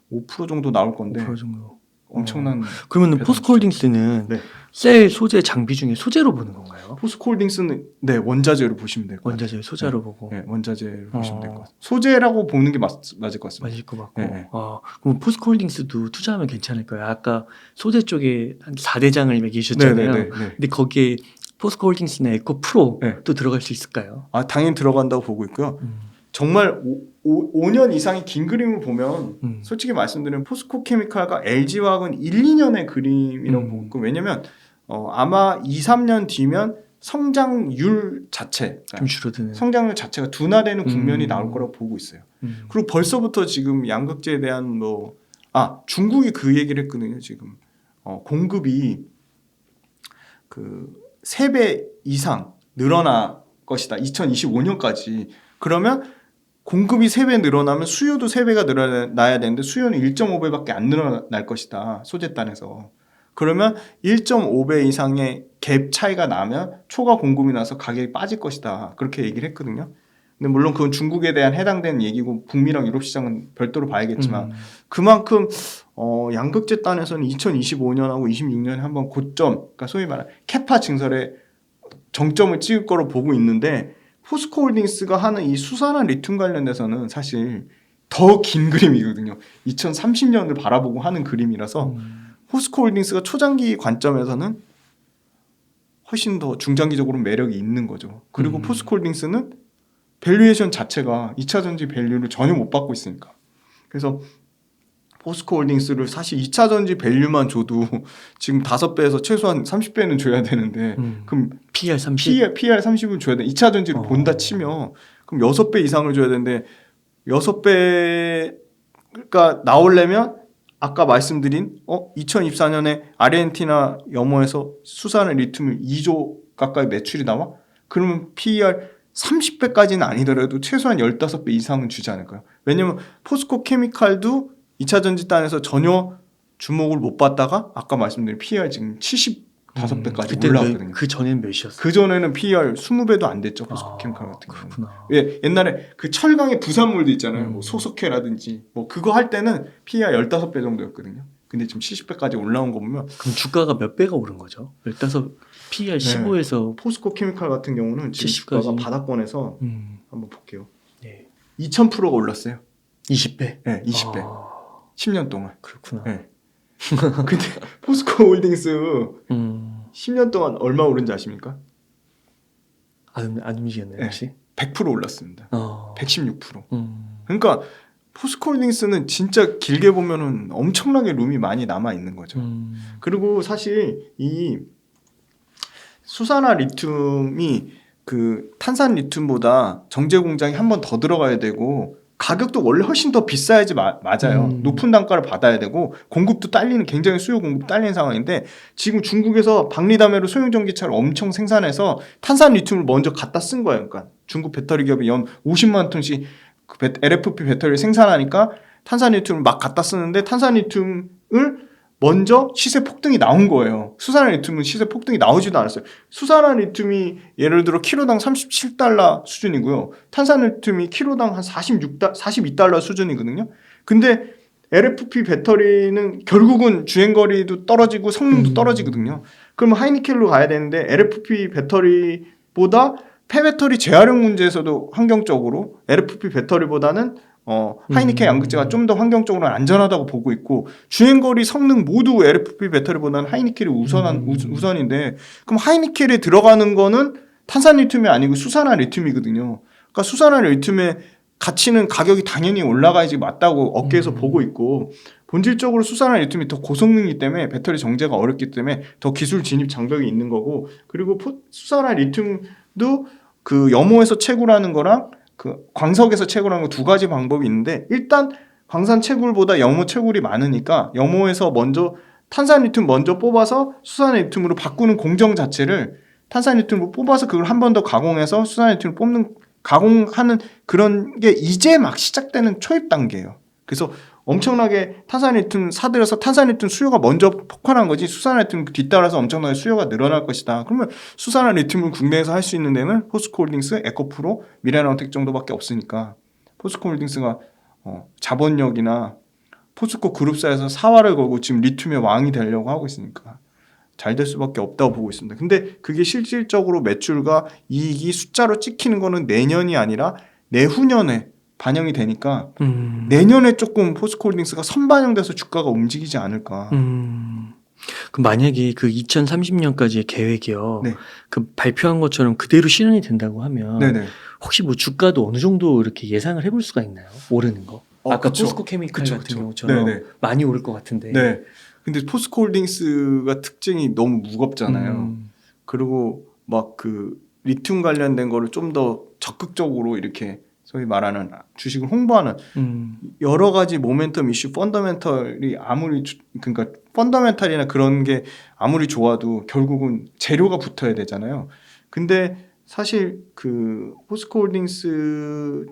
5% 정도 나올 건데
5% 정도.
엄청난.
그러면 포스코홀딩스는
네.
셀 소재 장비 중에 소재로 보는 건가요?
포스코홀딩스는 네 원자재로 보시면 될 것 같아요.
원자재 소재로 보고.
네, 원자재로 보시면 될 것 같아요. 소재라고 보는 게 맞을 것 같습니다.
맞을 것 같고.
네.
그럼 포스코홀딩스도 투자하면 괜찮을까요? 아까 소재 쪽에 한 4대장을 매기셨잖아요.
네.
근데 거기에 포스코홀딩스나 에코프로
네.
또 들어갈 수 있을까요?
아, 당연히 들어간다고 보고 있고요. 정말 5년 이상의 긴 그림을 보면 솔직히 말씀드리면 포스코케미칼과 LG화학은 1, 2년의 그림이라고 보고 있고 왜냐면 아마 2, 3년 뒤면 성장률 자체
좀 줄어드는.
성장률 자체가 둔화되는 국면이 나올 거라고 보고 있어요. 그리고 벌써부터 지금 양극재에 대한 중국이 그 얘기를 했거든요. 지금 공급이 그 3배 이상 늘어날 것이다. 2025년까지. 그러면 공급이 3배 늘어나면 수요도 3배가 늘어나야 되는데 수요는 1.5배밖에 안 늘어날 것이다. 소재단에서. 그러면 1.5배 이상의 갭 차이가 나면 초과 공급이 나서 가격이 빠질 것이다. 그렇게 얘기를 했거든요. 근데 물론 그건 중국에 대한 해당되는 얘기고 북미랑 유럽 시장은 별도로 봐야겠지만 그만큼 양극재 단에서는 2025년하고 26년에 한번 고점, 그러니까 소위 말하는 캐파 증설의 정점을 찍을 거로 보고 있는데 포스코홀딩스가 하는 이 수산화 리튬 관련돼서는 사실 더 긴 그림이거든요. 2030년을 바라보고 하는 그림이라서 포스코홀딩스가 초장기 관점에서는 훨씬 더 중장기적으로 매력이 있는 거죠. 그리고 포스코홀딩스는 밸류에이션 자체가 2차 전지 밸류를 전혀 못 받고 있으니까. 그래서 포스코홀딩스를 사실 2차 전지 밸류만 줘도 지금 5배에서 최소한 30배는 줘야 되는데 그럼
PER 30?
PER 30을 줘야 돼. 2차 전지를 본다 치면 그럼 6배 이상을 줘야 되는데 6배가 나오려면 아까 말씀드린 2024년에 아르헨티나 염호에서 수산화 리튬을 2조 가까이 매출이 나와? 그러면 PER 30배까지는 아니더라도 최소한 15배 이상은 주지 않을까요? 왜냐면 포스코 케미칼도 2차 전지단에서 전혀 주목을 못 받다가 아까 말씀드린 PER 지금 75배까지
그때
올라왔거든요.
그 전에는 몇이었어요?
그 전에는 PER 20배도 안 됐죠. 포스코 케미칼 같은 경우는.
그렇구나.
예, 옛날에 그 철강의 부산물도 있잖아요. 뭐
음.
소속해라든지 뭐 그거 할 때는 PER 15배 정도였거든요. 근데 지금 70배까지 올라온 거 보면
그럼 주가가 몇 배가 오른 거죠? 15 PER 15에서
포스코 케미칼 같은 경우는 지금
70까지.
주가가 바닥권에서 한번 볼게요.
네.
2000%가 올랐어요.
20배.
네, 20배. 10년 동안.
그렇구나.
네. 근데 포스코 홀딩스 10년 동안 얼마 오른지 아십니까?
안 움직였나요, 혹시?
100% 올랐습니다. 116%. 그러니까 포스코 홀딩스는 진짜 길게 보면은 엄청나게 룸이 많이 남아 있는 거죠. 그리고 사실 이 수산화 리튬이 그 탄산 리튬보다 정제 공장이 한 번 더 들어가야 되고 가격도 원래 훨씬 더 비싸야지 맞아요. 높은 단가를 받아야 되고 공급도 딸리는 굉장히 수요 공급 딸리는 상황인데 지금 중국에서 박리담회로 소형 전기차를 엄청 생산해서 탄산 리튬을 먼저 갖다 쓴 거예요. 그러니까 중국 배터리 기업이 연 50만 톤씩 그 LFP 배터리를 생산하니까 탄산 리튬을 막 갖다 쓰는데 탄산 리튬을 먼저 시세 폭등이 나온 거예요. 수산화 리튬은 시세 폭등이 나오지도 않았어요. 수산화 리튬이 예를 들어 키로당 37달러 수준이고요. 탄산 리튬이 키로당 한 42달러 수준이거든요. 근데 LFP 배터리는 결국은 주행거리도 떨어지고 성능도 떨어지거든요. 그러면 하이니켈로 가야 되는데 LFP 배터리보다 폐배터리 재활용 문제에서도 환경적으로 LFP 배터리보다는 하이니켈 양극재가 좀 더 환경적으로 안전하다고 보고 있고 주행거리 성능 모두 LFP 배터리보다는 하이니켈이 우선인데 그럼 하이니켈에 들어가는 거는 탄산 리튬이 아니고 수산화 리튬이거든요. 그러니까 수산화 리튬의 가치는 가격이 당연히 올라가야지 맞다고 업계에서 보고 있고 본질적으로 수산화 리튬이 더 고성능이기 때문에 배터리 정제가 어렵기 때문에 더 기술 진입 장벽이 있는 거고 그리고 수산화 리튬도 그 염호에서 채굴하는 거랑 그 광석에서 채굴하는 거 두 가지 방법이 있는데 일단 광산 채굴보다 염호 채굴이 많으니까 염호에서 먼저 탄산 리튬 먼저 뽑아서 수산 리튬으로 바꾸는 공정 자체를 탄산 리튬으로 뽑아서 그걸 한 번 더 가공해서 수산 리튬을 뽑는 가공하는 그런 게 이제 막 시작되는 초입 단계예요. 그래서 엄청나게 탄산 리튬 사들여서 탄산 리튬 수요가 먼저 폭발한 거지 수산 리튬 뒤따라서 엄청나게 수요가 늘어날 것이다. 그러면 수산 리튬을 국내에서 할 수 있는 데는 포스코 홀딩스, 에코프로, 미래나우텍 정도밖에 없으니까 포스코 홀딩스가 자본력이나 포스코 그룹사에서 사활을 걸고 지금 리튬의 왕이 되려고 하고 있으니까 잘 될 수밖에 없다고 보고 있습니다. 근데 그게 실질적으로 매출과 이익이 숫자로 찍히는 거는 내년이 아니라 내후년에 반영이 되니까 내년에 조금 포스코홀딩스가 선반영돼서 주가가 움직이지 않을까.
그럼 만약에 그 2030년까지의 계획이요.
네.
그 발표한 것처럼 그대로 실현이 된다고 하면
네네.
혹시 뭐 주가도 어느 정도 이렇게 예상을 해볼 수가 있나요? 오르는 거? 아까
그쵸.
포스코 케미칼
그쵸,
같은
그쵸.
경우처럼
네네.
많이 오를 것 같은데.
네. 근데 포스코홀딩스가 특징이 너무 무겁잖아요. 그리고 막 그 리튬 관련된 거를 좀 더 적극적으로 이렇게 소위 말하는 주식을 홍보하는 여러 가지 모멘텀 이슈 펀더멘털이 아무리 그러니까 펀더멘털이나 그런 게 아무리 좋아도 결국은 재료가 붙어야 되잖아요. 근데 사실 그 포스코홀딩스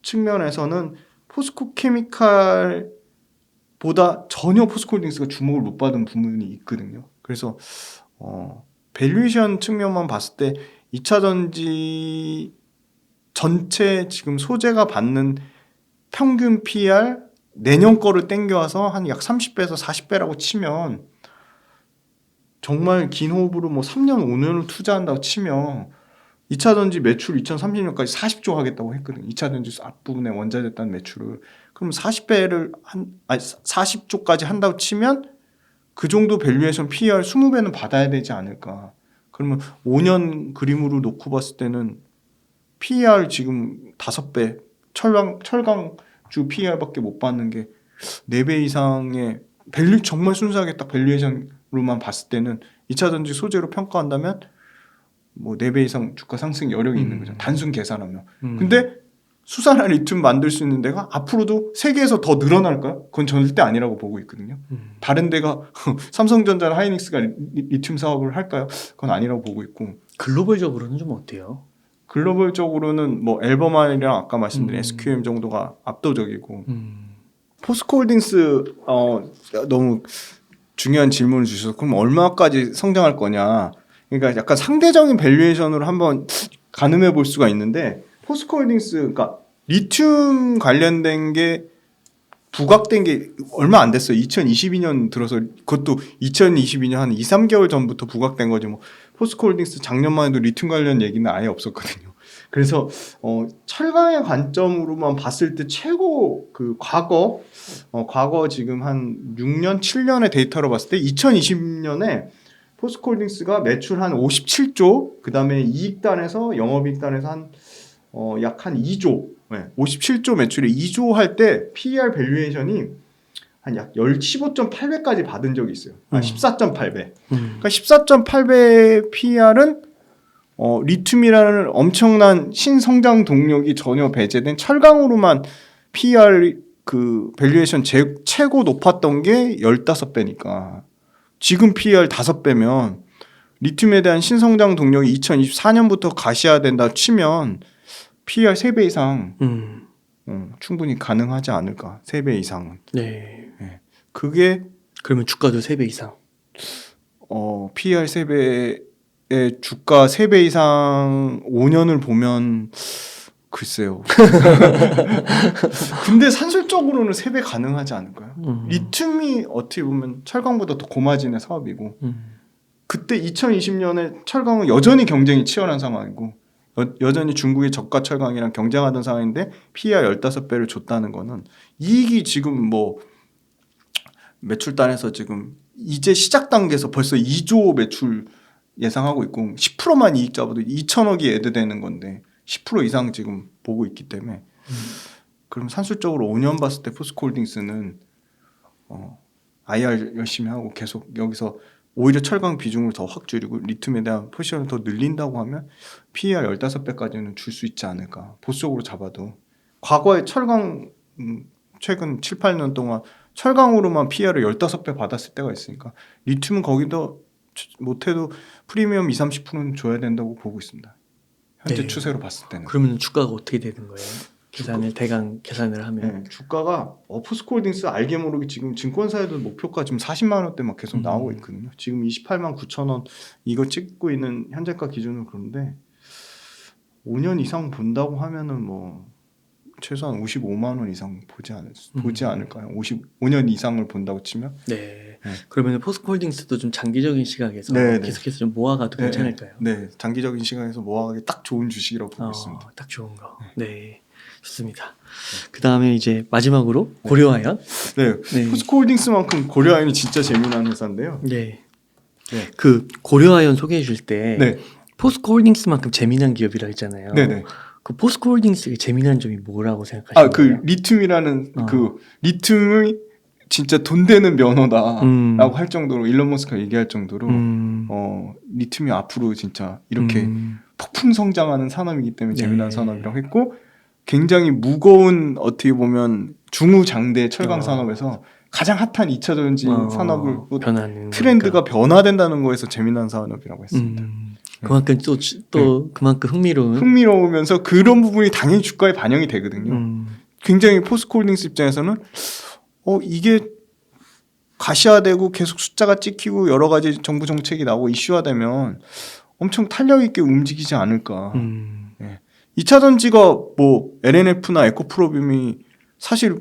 측면에서는 포스코 케미칼보다 전혀 포스코홀딩스가 주목을 못 받은 부분이 있거든요. 그래서 밸류에이션 측면만 봤을 때 2차 전지 전체 지금 소재가 받는 평균 PER 내년 거를 땡겨와서 한 약 30배에서 40배라고 치면 정말 긴 호흡으로 뭐 3년 5년을 투자한다고 치면 2차 전지 매출 2030년까지 40조 하겠다고 했거든요. 2차 전지 앞부분에 원자재 딴 매출을. 그럼 40배를 40조까지 한다고 치면 그 정도 밸류에이션 PER 20배는 받아야 되지 않을까. 그러면 5년 그림으로 놓고 봤을 때는 PER 지금 5배, 철강주 PER밖에 못 받는 게 4배 이상의 밸류 정말 순수하게 딱 밸류에이션으로만 봤을 때는 2차 전지 소재로 평가한다면 뭐 4배 이상 주가 상승 여력이 있는 거죠. 단순 계산하면. 근데 수산화 리튬 만들 수 있는 데가 앞으로도 세계에서 더 늘어날까요? 그건 절대 아니라고 보고 있거든요. 다른 데가 삼성전자나 하이닉스가 리튬 사업을 할까요? 그건 아니라고 보고 있고.
글로벌적으로는 좀 어때요?
글로벌적으로는 뭐 앨범이랑 아까 말씀드린 SQM 정도가 압도적이고 포스코홀딩스 너무 중요한 질문을 주셔서 그럼 얼마까지 성장할 거냐. 그러니까 약간 상대적인 밸류에이션으로 한번 가늠해 볼 수가 있는데 포스코홀딩스 그러니까 리튬 관련된 게 부각된 게 얼마 안 됐어요. 2022년 들어서 그것도 2022년 한 2, 3개월 전부터 부각된 거지 뭐 포스코홀딩스 작년만 해도 리튬 관련 얘기는 아예 없었거든요. 그래서 철강의 관점으로만 봤을 때 최고 그 과거 지금 한 6년, 7년의 데이터로 봤을 때 2020년에 포스코홀딩스가 매출 한 57조, 그다음에 이익단에서 영업이익단에서 한 약 한 2조, 57조 매출에 2조 할 때 PER 밸류에이션이 한 약 15.8배까지 받은 적이 있어요. 14.8배. 그러니까 14.8배 PER은 리튬이라는 엄청난 신성장 동력이 전혀 배제된 철강으로만 PER 그 밸류에이션 최고 높았던 게 15배니까 지금 PER 5배면 리튬에 대한 신성장 동력이 2024년부터 가시화된다 치면 PER 3배 이상 충분히 가능하지 않을까. 3배 이상은.
네.
그게
그러면 주가도 3배 이상.
PER 3배의 주가 3배 이상 5년을 보면 글쎄요. 근데 산술적으로는 3배 가능하지 않을까요? 리튬이 어떻게 보면 철강보다 더 고마진의 사업이고 그때 2020년에 철강은 여전히 경쟁이 치열한 상황이고 여전히 중국의 저가 철강이랑 경쟁하던 상황인데 PER 15배를 줬다는 거는 이익이 지금 뭐 매출단에서 지금 이제 시작 단계에서 벌써 2조 매출 예상하고 있고 10%만 이익 잡아도 2천억이 애드되는 건데 10% 이상 지금 보고 있기 때문에 그럼 산술적으로 5년 봤을 때 포스코홀딩스는 IR 열심히 하고 계속 여기서 오히려 철강 비중을 더 확 줄이고 리튬에 대한 포지션을 더 늘린다고 하면 PER 15배까지는 줄 수 있지 않을까. 보수적으로 잡아도. 과거에 철강 최근 7, 8년 동안 철강으로만 PER을 15배 받았을 때가 있으니까 리튬은 거기도 못해도 프리미엄 20, 30%는 줘야 된다고 보고 있습니다. 현재
네.
추세로 봤을 때는.
그러면 주가가 어떻게 되는 거예요? 대강 계산을 하면.
네, 주가가 포스코홀딩스 알게 모르게 지금 증권사에도 목표가 지금 40만 원대 막 계속 나오고 있거든요. 지금 28만 9천 원 이거 찍고 있는 현재가 기준으로 그런데 5년 이상 본다고 하면은 뭐 최소한 55만 원 이상 보지 않을까요? 5년 이상을 본다고 치면.
네. 그러면 포스코홀딩스도 좀 장기적인 시각에서
네,
계속해서 좀 모아가도 괜찮을까요?
네, 장기적인 시각에서 모아가기 딱 좋은 주식이라고 보고 있습니다.
딱 좋은 거. 네. 좋습니다. 그 다음에 이제 마지막으로 고려아연.
네. 포스코홀딩스만큼 고려아연이 진짜 재미난 회사인데요.
네. 그 고려아연 소개해 줄 때 포스코홀딩스만큼 재미난 기업이라 했잖아요.
네네.
그 포스코홀딩스의 재미난 점이 뭐라고 생각하시나요?
그 리튬이라는 그 리튬이 진짜 돈 되는 면허다라고 할 정도로 일론 머스크가 얘기할 정도로 리튬이 앞으로 진짜 이렇게 폭풍 성장하는 산업이기 때문에 재미난 산업이라고 했고 굉장히 무거운 어떻게 보면 중후장대 철강 산업에서 가장 핫한 2차 전지 산업을 트렌드가 변화된다는 거에서 재미난 산업이라고 했습니다.
그만큼 또 그만큼
흥미로우면서 그런 부분이 당연히 주가에 반영이 되거든요. 굉장히 포스코홀딩스 입장에서는 이게 가시화되고 계속 숫자가 찍히고 여러 가지 정부 정책이 나오고 이슈화되면 엄청 탄력 있게 움직이지 않을까. 2차 전지가 뭐 LNF나 에코프로빔이 사실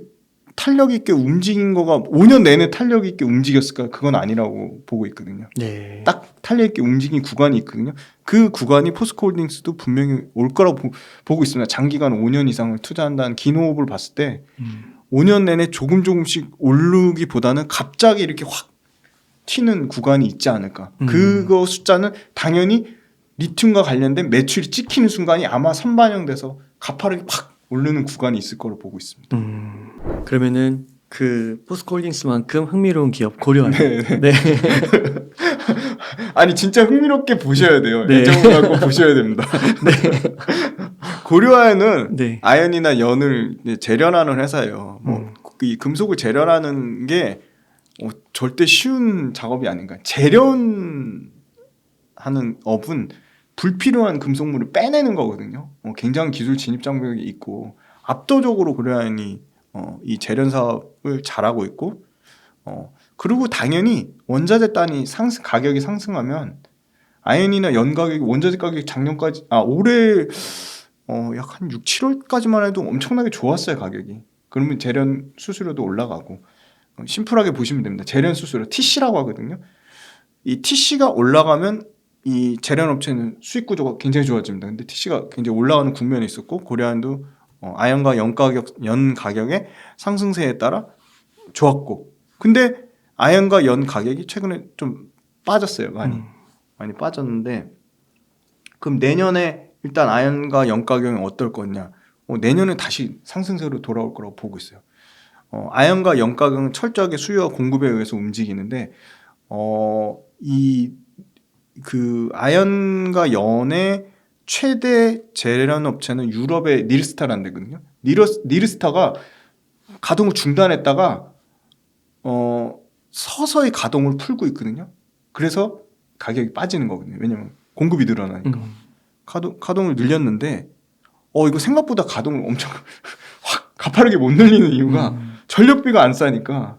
탄력 있게 움직인 거가 5년 내내 탄력 있게 움직였을까? 그건 아니라고 보고 있거든요.
네.
딱 탄력 있게 움직인 구간이 있거든요. 그 구간이 포스코홀딩스도 분명히 올 거라고 보고 있습니다. 장기간 5년 이상을 투자한다는 긴 호흡을 봤을 때 5년 내내 조금씩 오르기보다는 갑자기 이렇게 확 튀는 구간이 있지 않을까. 그거 숫자는 당연히 리튬과 관련된 매출이 찍히는 순간이 아마 선반영돼서 가파르게 확 오르는 구간이 있을 거로 보고 있습니다.
그러면은 그 포스코홀딩스만큼 흥미로운 기업 고려아연. 네.
아니 진짜 흥미롭게 보셔야 돼요. 애정을 갖고 보셔야 됩니다. 고려아연은 아연이나 연을 재련하는 회사예요. 이 금속을 재련하는 게 절대 쉬운 작업이 아닌가. 재련하는 업은 불필요한 금속물을 빼내는 거거든요. 굉장한 기술 진입 장벽이 있고 압도적으로 고려아연이 이 재련 사업을 잘하고 있고 그리고 당연히 원자재 단위 가격이 상승하면 아연이나 연 가격이 원자재 가격이 작년까지 올해 약 한 6, 7월까지만 해도 엄청나게 좋았어요 가격이. 그러면 재련 수수료도 올라가고 심플하게 보시면 됩니다. 재련 수수료 TC라고 하거든요. 이 TC가 올라가면 이 재련 업체는 수익 구조가 굉장히 좋아집니다. 근데 TC가 굉장히 올라가는 국면이 있었고 고려아연도 아연과 연 가격의 상승세에 따라 좋았고 근데 아연과 연 가격이 최근에 좀 빠졌어요. 많이 빠졌는데 그럼 내년에 일단 아연과 연 가격이 어떨 거냐? 내년에 다시 상승세로 돌아올 거라고 보고 있어요. 아연과 연 가격은 철저하게 수요와 공급에 의해서 움직이는데 그 아연과 연의 최대 재련 업체는 유럽의 니르스타라는 데거든요. 니르스타가 가동을 중단했다가 서서히 가동을 풀고 있거든요. 그래서 가격이 빠지는 거거든요. 왜냐면 공급이 늘어나니까. 가동을 늘렸는데 이거 생각보다 가동을 엄청 확 가파르게 못 늘리는 이유가 전력비가 안 싸니까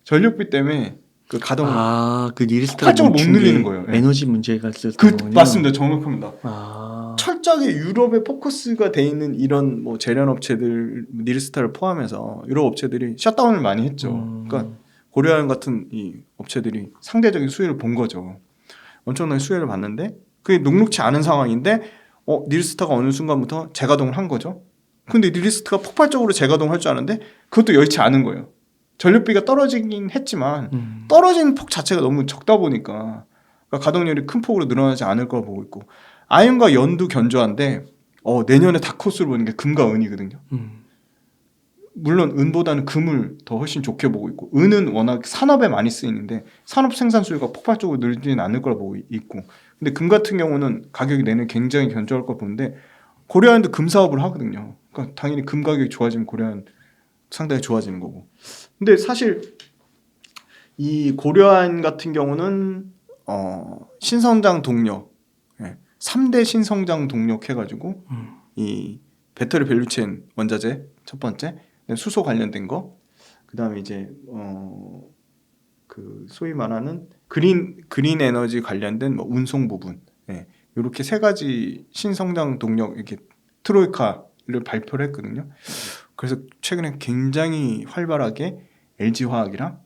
전력비 때문에 그 가동을
그 니르스타가
폭발적으로 못 늘리는 거예요.
에너지 문제가 있었던 거군요.
맞습니다. 정확합니다.
아.
철저하게 유럽에 포커스가 돼 있는 이런 뭐 재련 업체들 니르스타를 포함해서 유럽 업체들이 셧다운을 많이 했죠. 그러니까 고려아연 같은 이 업체들이 상대적인 수혜를 본 거죠. 엄청난 수혜를 봤는데 그게 녹록치 않은 상황인데 니르스타가 어느 순간부터 재가동을 한 거죠. 근데 니르스타가 폭발적으로 재가동을 할 줄 아는데 그것도 여의치 않은 거예요. 전력비가 떨어지긴 했지만 떨어지는 폭 자체가 너무 적다 보니까 그러니까 가동률이 큰 폭으로 늘어나지 않을 거라 보고 있고 아연과 연도 견조한데 내년에 다크호스를 보는 게 금과 은이거든요. 물론 은보다는 금을 더 훨씬 좋게 보고 있고 은은 워낙 산업에 많이 쓰이는데 산업 생산 수요가 폭발적으로 늘지는 않을 거라 보고 있고 근데 금 같은 경우는 가격이 내년 굉장히 견조할 거 보는데 고려아연도 금 사업을 하거든요. 그러니까 당연히 금 가격이 좋아지면 고려아연 상당히 좋아지는 거고 근데 사실 이 고려아연 같은 경우는 신성장 동력 3대 신성장 동력 해가지고 이 배터리 밸류체인 원자재 첫 번째 수소 관련된 거 그다음에 이제 그 소위 말하는 그린 에너지 관련된 뭐 운송 부분 이렇게 세 가지 신성장 동력 이렇게 트로이카를 발표를 했거든요. 그래서 최근에 굉장히 활발하게 LG화학이랑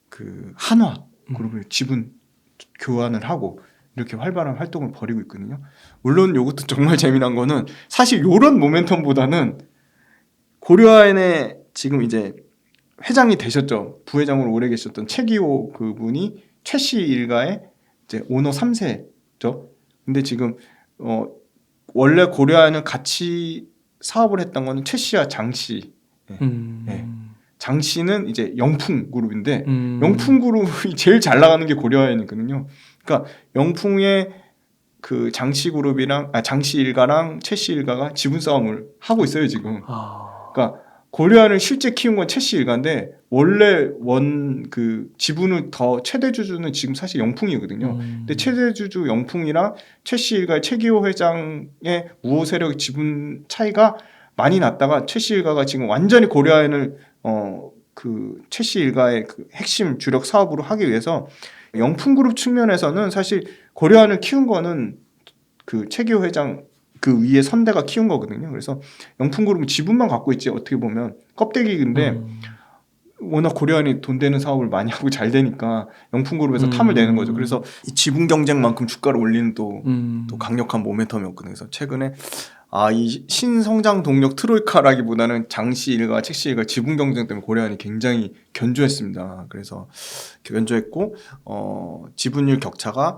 그 한화 그룹을 지분 교환을 하고 이렇게 활발한 활동을 벌이고 있거든요. 물론 이것도 정말 재미난 거는 사실 이런 모멘텀보다는 고려아연의 지금 이제 회장이 되셨죠. 부회장으로 오래 계셨던 최기호 그분이 최씨 일가의 이제 오너 3세죠. 근데 지금 원래 고려아연은 같이 사업을 했던 거는 최씨와 장씨. 장 씨는 이제 영풍 그룹인데 영풍 그룹이 제일 잘 나가는 게 고려아연이거든요. 그러니까 영풍의 그 장씨 그룹이랑 장씨 일가랑 최씨 일가가 지분 싸움을 하고 있어요 지금. 그러니까 고려아연을 실제 키운 건 최씨 일가인데 원래 그 지분을 더 최대 주주는 지금 사실 영풍이거든요. 근데 최대 주주 영풍이랑 최씨 일가의 최기호 회장의 우호 세력의 지분 차이가 많이 났다가 최씨 일가가 지금 완전히 고려아연을 그 최씨 일가의 그 핵심 주력 사업으로 하기 위해서 영풍그룹 측면에서는 사실 고려아연을 키운 거는 그 최기호 회장 그 위에 선대가 키운 거거든요. 그래서 영풍그룹은 지분만 갖고 있지 어떻게 보면 껍데기인데 워낙 고려아연이 돈 되는 사업을 많이 하고 잘 되니까 영풍그룹에서 탐을 내는 거죠. 그래서 이 지분 경쟁만큼 주가를 올리는 또 강력한 모멘텀이었거든요. 그래서 최근에 이 신성장 동력 트로이카라기보다는 장씨 일가, 책씨 일가 지분 경쟁 때문에 고려아연이 굉장히 견조했습니다. 그래서 견조했고 지분율 격차가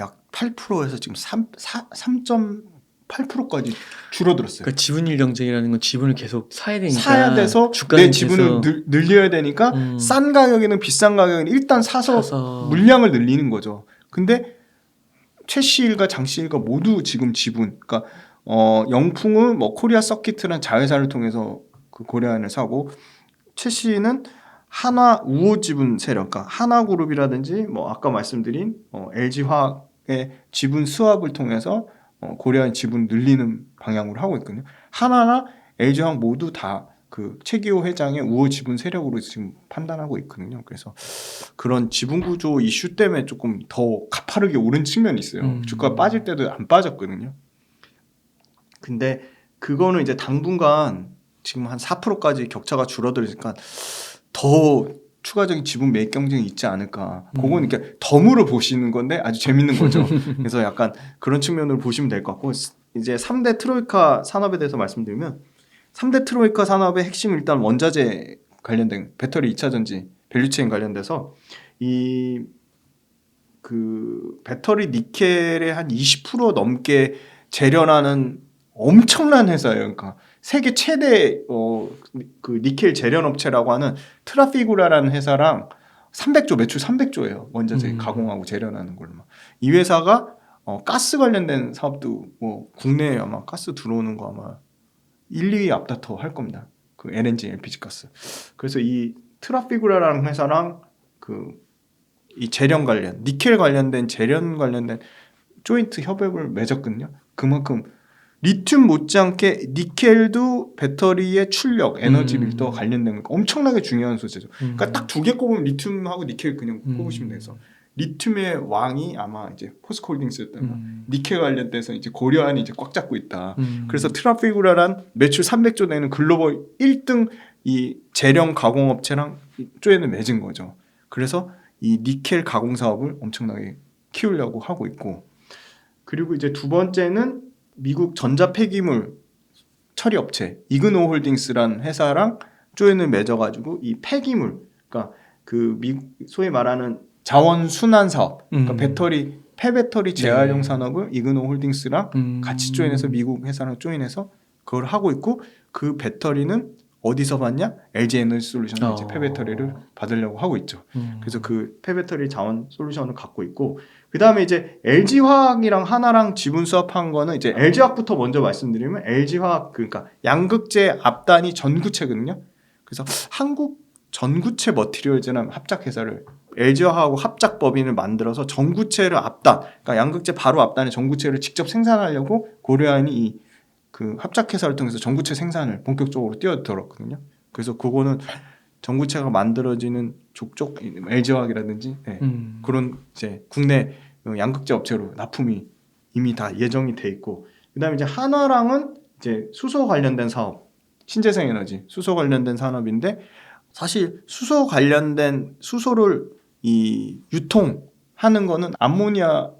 약 8%에서 지금 3.8%까지 줄어들었어요.
그러니까 지분율 경쟁이라는 건 지분을 계속 사야 되니까
사야 돼서 내 지분을 늘려야 되니까 싼 가격에는 비싼 가격에는 일단 사서 물량을 늘리는 거죠. 근데 최씨 일가, 장씨 일가 모두 지금 지분 그러니까 영풍은 뭐 코리아 서키트라는 자회사를 통해서 그 고려아연을 사고 최씨는 한화 우호 지분 세력, 그러니까 한화그룹이라든지 뭐 아까 말씀드린 LG화학의 지분 수합을 통해서 고려아연 지분 늘리는 방향으로 하고 있거든요. 하나나 LG화학 모두 다 그 최기호 회장의 우호 지분 세력으로 지금 판단하고 있거든요. 그래서 그런 지분 구조 이슈 때문에 조금 더 가파르게 오른 측면이 있어요. 주가 빠질 때도 안 빠졌거든요. 근데 그거는 이제 당분간 지금 한 4%까지 격차가 줄어들으니까 더 추가적인 지분 매입 경쟁이 있지 않을까. 그건 이렇게 덤으로 보시는 건데 아주 재밌는 거죠. 그래서 약간 그런 측면으로 보시면 될 것 같고, 이제 3대 트로이카 산업에 대해서 말씀드리면 3대 트로이카 산업의 핵심은 일단 원자재 관련된 배터리 2차 전지 밸류체인 관련돼서 이 그 배터리 니켈의 한 20% 넘게 재련하는 엄청난 회사예요. 그러니까 세계 최대 그 니켈 재련 업체라고 하는 트라피구라라는 회사랑 300조 매출 300조예요. 원자재 가공하고 재련하는 걸로. 이 회사가 가스 관련된 사업도 뭐 국내에 아마 가스 들어오는 거 아마 1, 2위 앞다퉈 할 겁니다. 그 LNG, LPG 가스. 그래서 이 트라피구라라는 회사랑 그 이 재련 관련, 니켈 관련된 재련 관련된 조인트 협약을 맺었거든요. 그만큼 리튬 못지않게 니켈도 배터리의 출력, 에너지 밀도와 관련된 거 엄청나게 중요한 소재죠. 그러니까 딱 두 개 꼽으면 리튬하고 니켈 그냥 꼽으시면 돼서 리튬의 왕이 아마 이제 포스코홀딩스였다면 니켈 관련돼서 이제 고려아연이 이제 꽉 잡고 있다. 그래서 트라피구라란 매출 300조 내는 글로벌 1등 이 재련 가공업체랑 쪼에는 맺은 거죠. 그래서 이 니켈 가공 사업을 엄청나게 키우려고 하고 있고, 그리고 이제 두 번째는 미국 전자 폐기물 처리 업체 이그노 홀딩스라는 회사랑 조인을 맺어가지고 이 폐기물, 그러니까 그 소위 말하는 자원 순환 사업, 그러니까 배터리 폐배터리 재활용 산업을 이그노 홀딩스랑 같이 조인해서 미국 회사랑 조인해서 그걸 하고 있고, 그 배터리는 어디서 받냐? LG 에너지 솔루션이 이제 폐배터리를 받으려고 하고 있죠. 그래서 그 폐배터리 자원 솔루션을 갖고 있고, 그 다음에 이제 LG화학이랑 하나랑 지분 수합한 거는 이제 LG화학부터 먼저 말씀드리면 LG화학 그러니까 양극재 앞단이 전구체거든요. 그래서 한국 전구체 머티리얼즈라는 합작회사를 LG화학하고 합작 법인을 만들어서 전구체를 앞단, 그러니까 양극재 바로 앞단에 전구체를 직접 생산하려고 고려아연이 이 그 합작회사를 통해서 전구체 생산을 본격적으로 뛰어들었거든요. 그래서 그거는 전구체가 만들어지는 족족 LG화학이라든지 그런 이제 국내 양극재 업체로 납품이 이미 다 예정이 돼 있고, 그다음에 이제 한화랑은 이제 수소 관련된 사업, 신재생에너지 수소 관련된 산업인데, 사실 수소 관련된 수소를 이 유통하는 거는 암모니아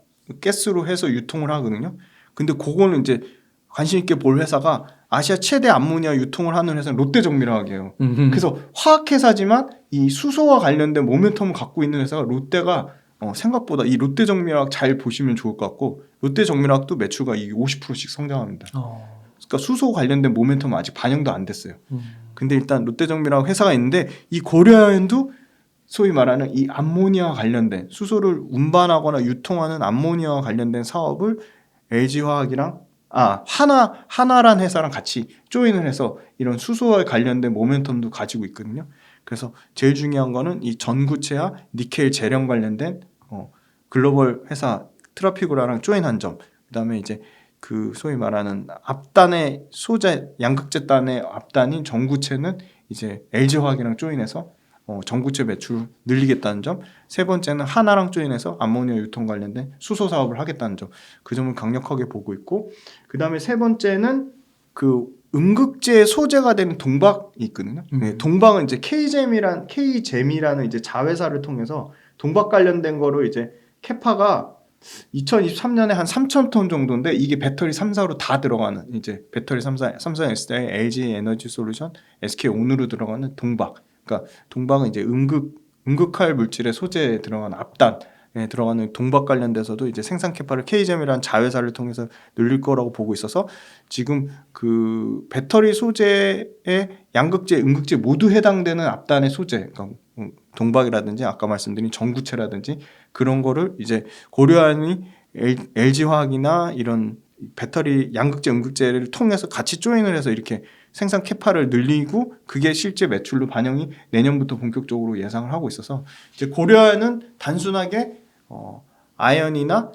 가스로 해서 유통을 하거든요. 근데 그거는 이제 관심 있게 볼 회사가 아시아 최대 암모니아 유통을 하는 회사는 롯데정밀화학이에요. 그래서 화학회사지만 이 수소와 관련된 모멘텀을 갖고 있는 회사가 롯데가 생각보다 이 롯데정밀화학 잘 보시면 좋을 것 같고, 롯데정밀화학도 매출가 50%씩 성장합니다. 그러니까 수소 관련된 모멘텀은 아직 반영도 안 됐어요. 근데 일단 롯데정밀화학 회사가 있는데, 이 고려아연도 소위 말하는 이 암모니아와 관련된 수소를 운반하거나 유통하는 암모니아와 관련된 사업을 LG화학이랑 하나란 회사랑 같이 조인을 해서 이런 수소와 관련된 모멘텀도 가지고 있거든요. 그래서 제일 중요한 거는 이 전구체와 니켈 재련 관련된 글로벌 회사 트라피구라랑 조인한 점, 그다음에 이제 그 소위 말하는 앞단의 소재 양극재 단의 앞단인 전구체는 이제 LG화학이랑 조인해서 전구체 매출 늘리겠다는 점, 세 번째는 하나랑 조인해서 암모니아 유통 관련된 수소 사업을 하겠다는 점, 그 점을 강력하게 보고 있고, 그 다음에 세 번째는 그 음극재 소재가 되는 동박이 있거든요. 동박은 이제 K잼이라는 이제 자회사를 통해서 동박 관련된 거로 이제 캐파가 2023년에 한 3,000톤 정도인데, 이게 배터리 3사로 다 들어가는 이제 배터리 3사, 삼성 SDI, LG 에너지 솔루션, SK 온으로 들어가는 동박. 그러니까 동박은 이제 음극할 물질의 소재에 들어가는 앞단에 들어가는 동박 관련돼서도 이제 생산 캐파를 K잼이라는 자회사를 통해서 늘릴 거라고 보고 있어서, 지금 그 배터리 소재에 양극재, 음극재 모두 해당되는 앞단의 소재, 그러니까 동박이라든지 아까 말씀드린 전구체라든지 그런 거를 이제 고려아연이 LG화학이나 이런 배터리 양극재, 음극재를 통해서 같이 조인을 해서 이렇게 생산 캐파를 늘리고, 그게 실제 매출로 반영이 내년부터 본격적으로 예상을 하고 있어서, 이제 고려아연은 단순하게 아연이나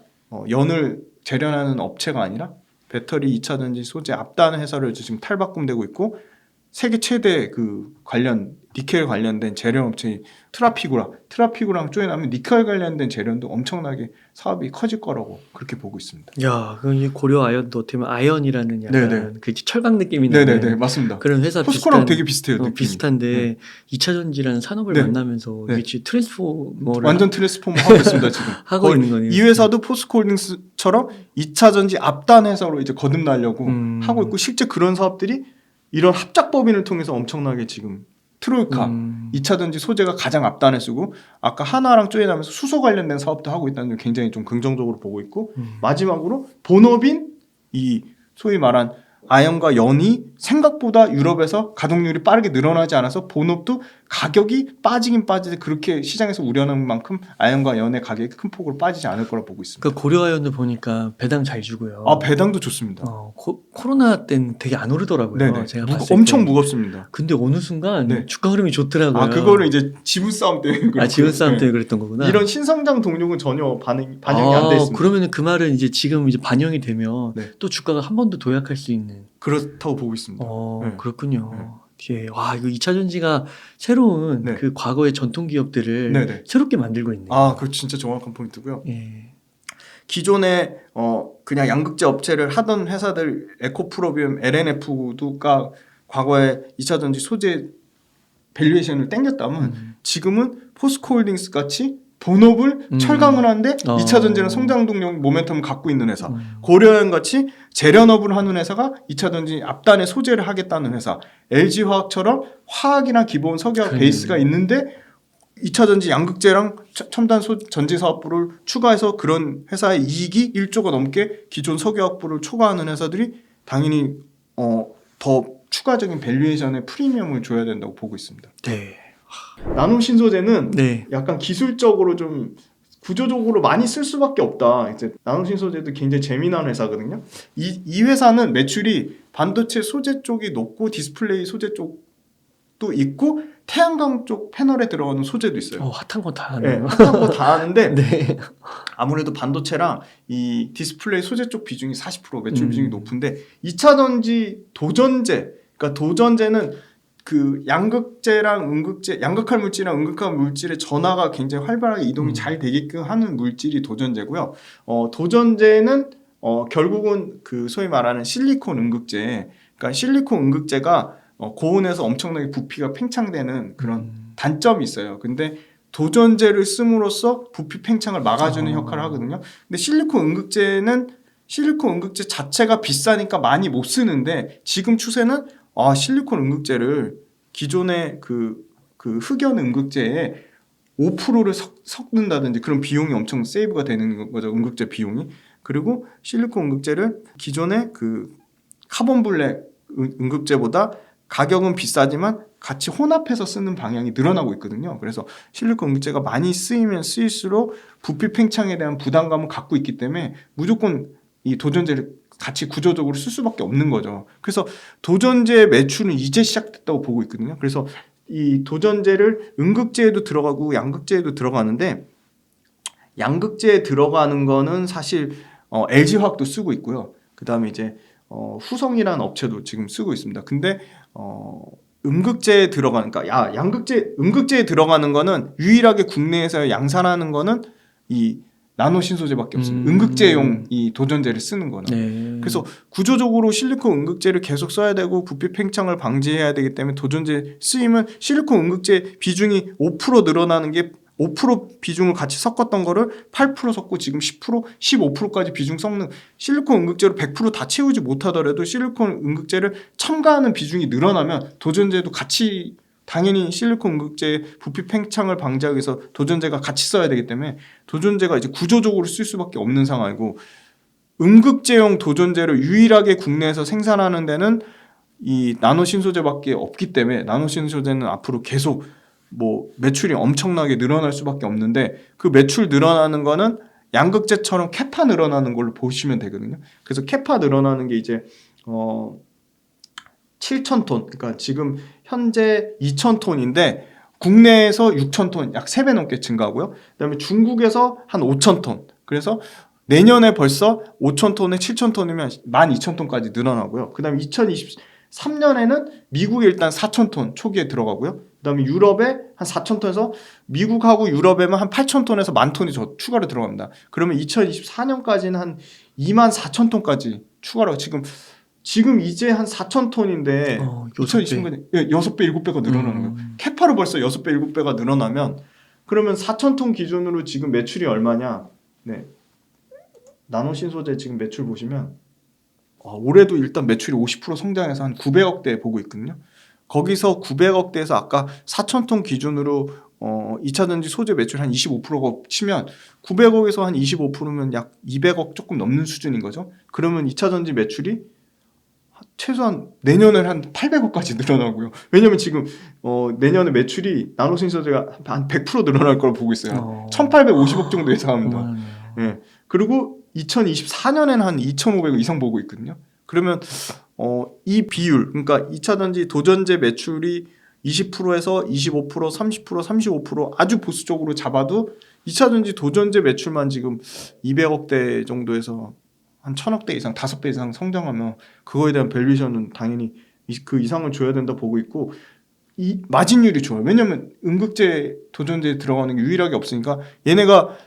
연을 재련하는 업체가 아니라 배터리 2차 전지 소재 앞단 회사를 지금 탈바꿈되고 있고 세계 최대 그 관련 니켈 관련된 재련 업체인 트라피구랑 조인하면 니켈 관련된 재련도 엄청나게 사업이 커질 거라고 그렇게 보고 있습니다.
야, 그건 이 고려 아연도 어떻게 보면 아연이라는 약간
네네.
그 철강 느낌이 나는
네네네 맞습니다.
그런 회사
포스코랑
비슷한
되게 비슷해요. 느낌이.
비슷한데 2차 전지라는 산업을
네.
만나면서
네.
이게 지금 트랜스포머를
완전 트랜스포머 하고 있습니다 지금.
하고 있는 거네요.
이 회사도 포스코홀딩스처럼 2차 전지 앞단 회사로 이제 거듭나려고 하고 있고 실제 그런 사업들이 이런 합작법인을 통해서 엄청나게 지금 트로이카 2차 전지 소재가 가장 앞단에 쓰고 아까 하나랑 조인하면서 수소 관련된 사업도 하고 있다는 걸 굉장히 좀 긍정적으로 보고 있고 마지막으로 본업인 이 소위 말한 아연과 연이 생각보다 유럽에서 가동률이 빠르게 늘어나지 않아서 본업도 가격이 빠지긴 빠지지 그렇게 시장에서 우려하는 만큼 아연과 연의 가격이 큰 폭으로 빠지지 않을 거라 보고 있습니다.
그러니까 고려 아연도 보니까 배당 잘 주고요.
아 배당도 좋습니다.
코로나 때는 되게 안 오르더라고요.
네네.
제가 봤을
엄청
때.
무겁습니다.
근데 어느 순간
네.
주가 흐름이 좋더라고요.
아 그거는 이제 지분 싸움 때문에 그렇고.
지분 싸움 때문에
네.
그랬던 거구나.
이런 신성장 동력은 전혀 반영이 안 돼 있습니다.
그러면은 그 말은 이제 지금 이제 반영이 되면
네.
또 주가가 한 번 더 도약할 수 있는.
그렇다고 보고 있습니다. 네.
그렇군요. 예, 와 이거 2차 전지가 새로운
네.
그 과거의 전통 기업들을
네네.
새롭게 만들고 있네요.
아, 그거 진짜 정확한 포인트고요.
예.
기존에 그냥 양극재 업체를 하던 회사들 에코프로비움, LNF가 과거에 2차 전지 소재 밸류에이션을 땡겼다면 지금은 포스코홀딩스 같이 본업을 철강을 하는데 2차 전지는 성장 동력 모멘텀을 갖고 있는 회사, 고려연 같이 재련업을 하는 회사가 2차 전지 앞단에 소재를 하겠다는 회사, LG화학처럼 화학이나 기본 석유화학 베이스가 있는데 2차 전지 양극재랑 첨단 전지 사업부를 추가해서 그런 회사의 이익이 1조가 넘게 기존 석유화학부를 초과하는 회사들이 당연히 더 추가적인 밸류에이션의 프리미엄을 줘야 된다고 보고 있습니다.
네.
나노 신소재는
네.
약간 기술적으로 좀 구조적으로 많이 쓸 수밖에 없다. 이제 나노 신소재도 굉장히 재미난 회사거든요. 이 회사는 매출이 반도체 소재 쪽이 높고 디스플레이 소재 쪽도 있고 태양광 쪽 패널에 들어가는 소재도 있어요.
핫한 거 다
네,
하네요.
핫한 거 다 하는데
네.
아무래도 반도체랑 이 디스플레이 소재 쪽 비중이 40% 매출 비중이 높은데 2차 전지 도전제, 그러니까 도전제는 그 양극재랑 음극재, 양극할 물질이랑 음극할 물질의 전하가 굉장히 활발하게 이동이 잘 되게끔 하는 물질이 도전제고요. 도전제는 결국은 그 소위 말하는 실리콘 음극재, 그러니까 실리콘 음극재가 고온에서 엄청나게 부피가 팽창되는 그런 단점이 있어요. 근데 도전제를 씀으로써 부피 팽창을 막아주는 역할을 하거든요. 근데 실리콘 음극재 자체가 비싸니까 많이 못 쓰는데 지금 추세는 실리콘 음극재를 기존의 그 흑연 음극재에 5%를 섞는다든지 그런 비용이 엄청 세이브가 되는 거죠. 음극재 비용이. 그리고 실리콘 음극재를 기존의 그 카본 블랙 음극재보다 가격은 비싸지만 같이 혼합해서 쓰는 방향이 늘어나고 있거든요. 그래서 실리콘 음극재가 많이 쓰이면 쓰일수록 부피 팽창에 대한 부담감을 갖고 있기 때문에 무조건 이 도전제를 같이 구조적으로 쓸 수밖에 없는 거죠. 그래서 도전제 매출은 이제 시작됐다고 보고 있거든요. 그래서 이 도전제를 음극재에도 들어가고 양극재에도 들어가는데 양극재에 들어가는 거는 사실 LG화학도 쓰고 있고요. 그 다음에 이제 후성이라는 업체도 지금 쓰고 있습니다. 근데 음극재에 들어가는, 그러니까 음극재에 들어가는 거는 유일하게 국내에서 양산하는 거는 이 나노 신소재밖에 없습니다. 음극재용 이 도전제를 쓰는 거는.
네.
그래서 구조적으로 실리콘 음극재를 계속 써야 되고 부피 팽창을 방지해야 되기 때문에 도전제 쓰이면 실리콘 음극재 비중이 5% 늘어나는 게 5% 비중을 같이 섞었던 거를 8% 섞고 지금 10%, 15%까지 비중 섞는 실리콘 음극재로 100% 다 채우지 못하더라도 실리콘 음극재를 첨가하는 비중이 늘어나면 도전제도 같이 당연히 실리콘 음극재의 부피 팽창을 방지하기 위해서 도전제가 같이 써야 되기 때문에 도전제가 이제 구조적으로 쓸 수밖에 없는 상황이고 음극재용 도전제를 유일하게 국내에서 생산하는 데는 이 나노 신소재밖에 없기 때문에 나노 신소재는 앞으로 계속 뭐 매출이 엄청나게 늘어날 수밖에 없는데 그 매출 늘어나는 거는 양극재처럼 캐파 늘어나는 걸로 보시면 되거든요. 그래서 캐파 늘어나는 게 이제 7,000톤, 그러니까 지금 현재 2,000톤인데 국내에서 6,000톤, 약 3배 넘게 증가하고요. 그다음에 중국에서 한 5,000톤. 그래서 내년에 벌써 5천 톤에 7천 톤이면 12,000톤까지 늘어나고요. 그다음에 2023년에는 미국에 일단 4천 톤 초기에 들어가고요. 그다음에 유럽에 한 4천 톤에서 미국하고 유럽에만 한 8천 톤에서 10,000톤이 더 추가로 들어갑니다. 그러면 2024년까지는 한 24,000톤까지 추가로 지금 이제 한 4천 톤인데 2020년에 6배, 7배가 늘어나는 거예요. 캐파로 벌써 6배, 7배가 늘어나면 그러면 4천 톤 기준으로 지금 매출이 얼마냐? 네. 나노신소재 지금 매출 보시면 올해도 일단 매출이 50% 성장해서 한 900억대 보고 있거든요. 거기서 900억대에서 아까 4천 톤 기준으로 2차전지 소재 매출 한 25%가 치면 900억에서 한 25%면 약 200억 조금 넘는 수준인 거죠. 그러면 2차전지 매출이 최소한 내년에 한 800억까지 늘어나고요. 왜냐면 지금 내년에 매출이 나노신소재가 한 100% 늘어날 걸 보고 있어요. 1,850억 정도 예상합니다. 예. 그리고 2024년에는 한 2,500억 이상 보고 있거든요. 그러면 이 비율, 그러니까 2차전지 도전제 매출이 20%에서 25%, 30%, 35% 아주 보수적으로 잡아도 2차전지 도전제 매출만 지금 200억대 정도에서 한 1,000억대 이상, 5배 이상 성장하면 그거에 대한 밸류에이션은 당연히 그 이상을 줘야 된다 보고 있고, 이 마진율이 좋아요. 왜냐면 음극재 도전제에 들어가는 게 유일하게 없으니까 얘네가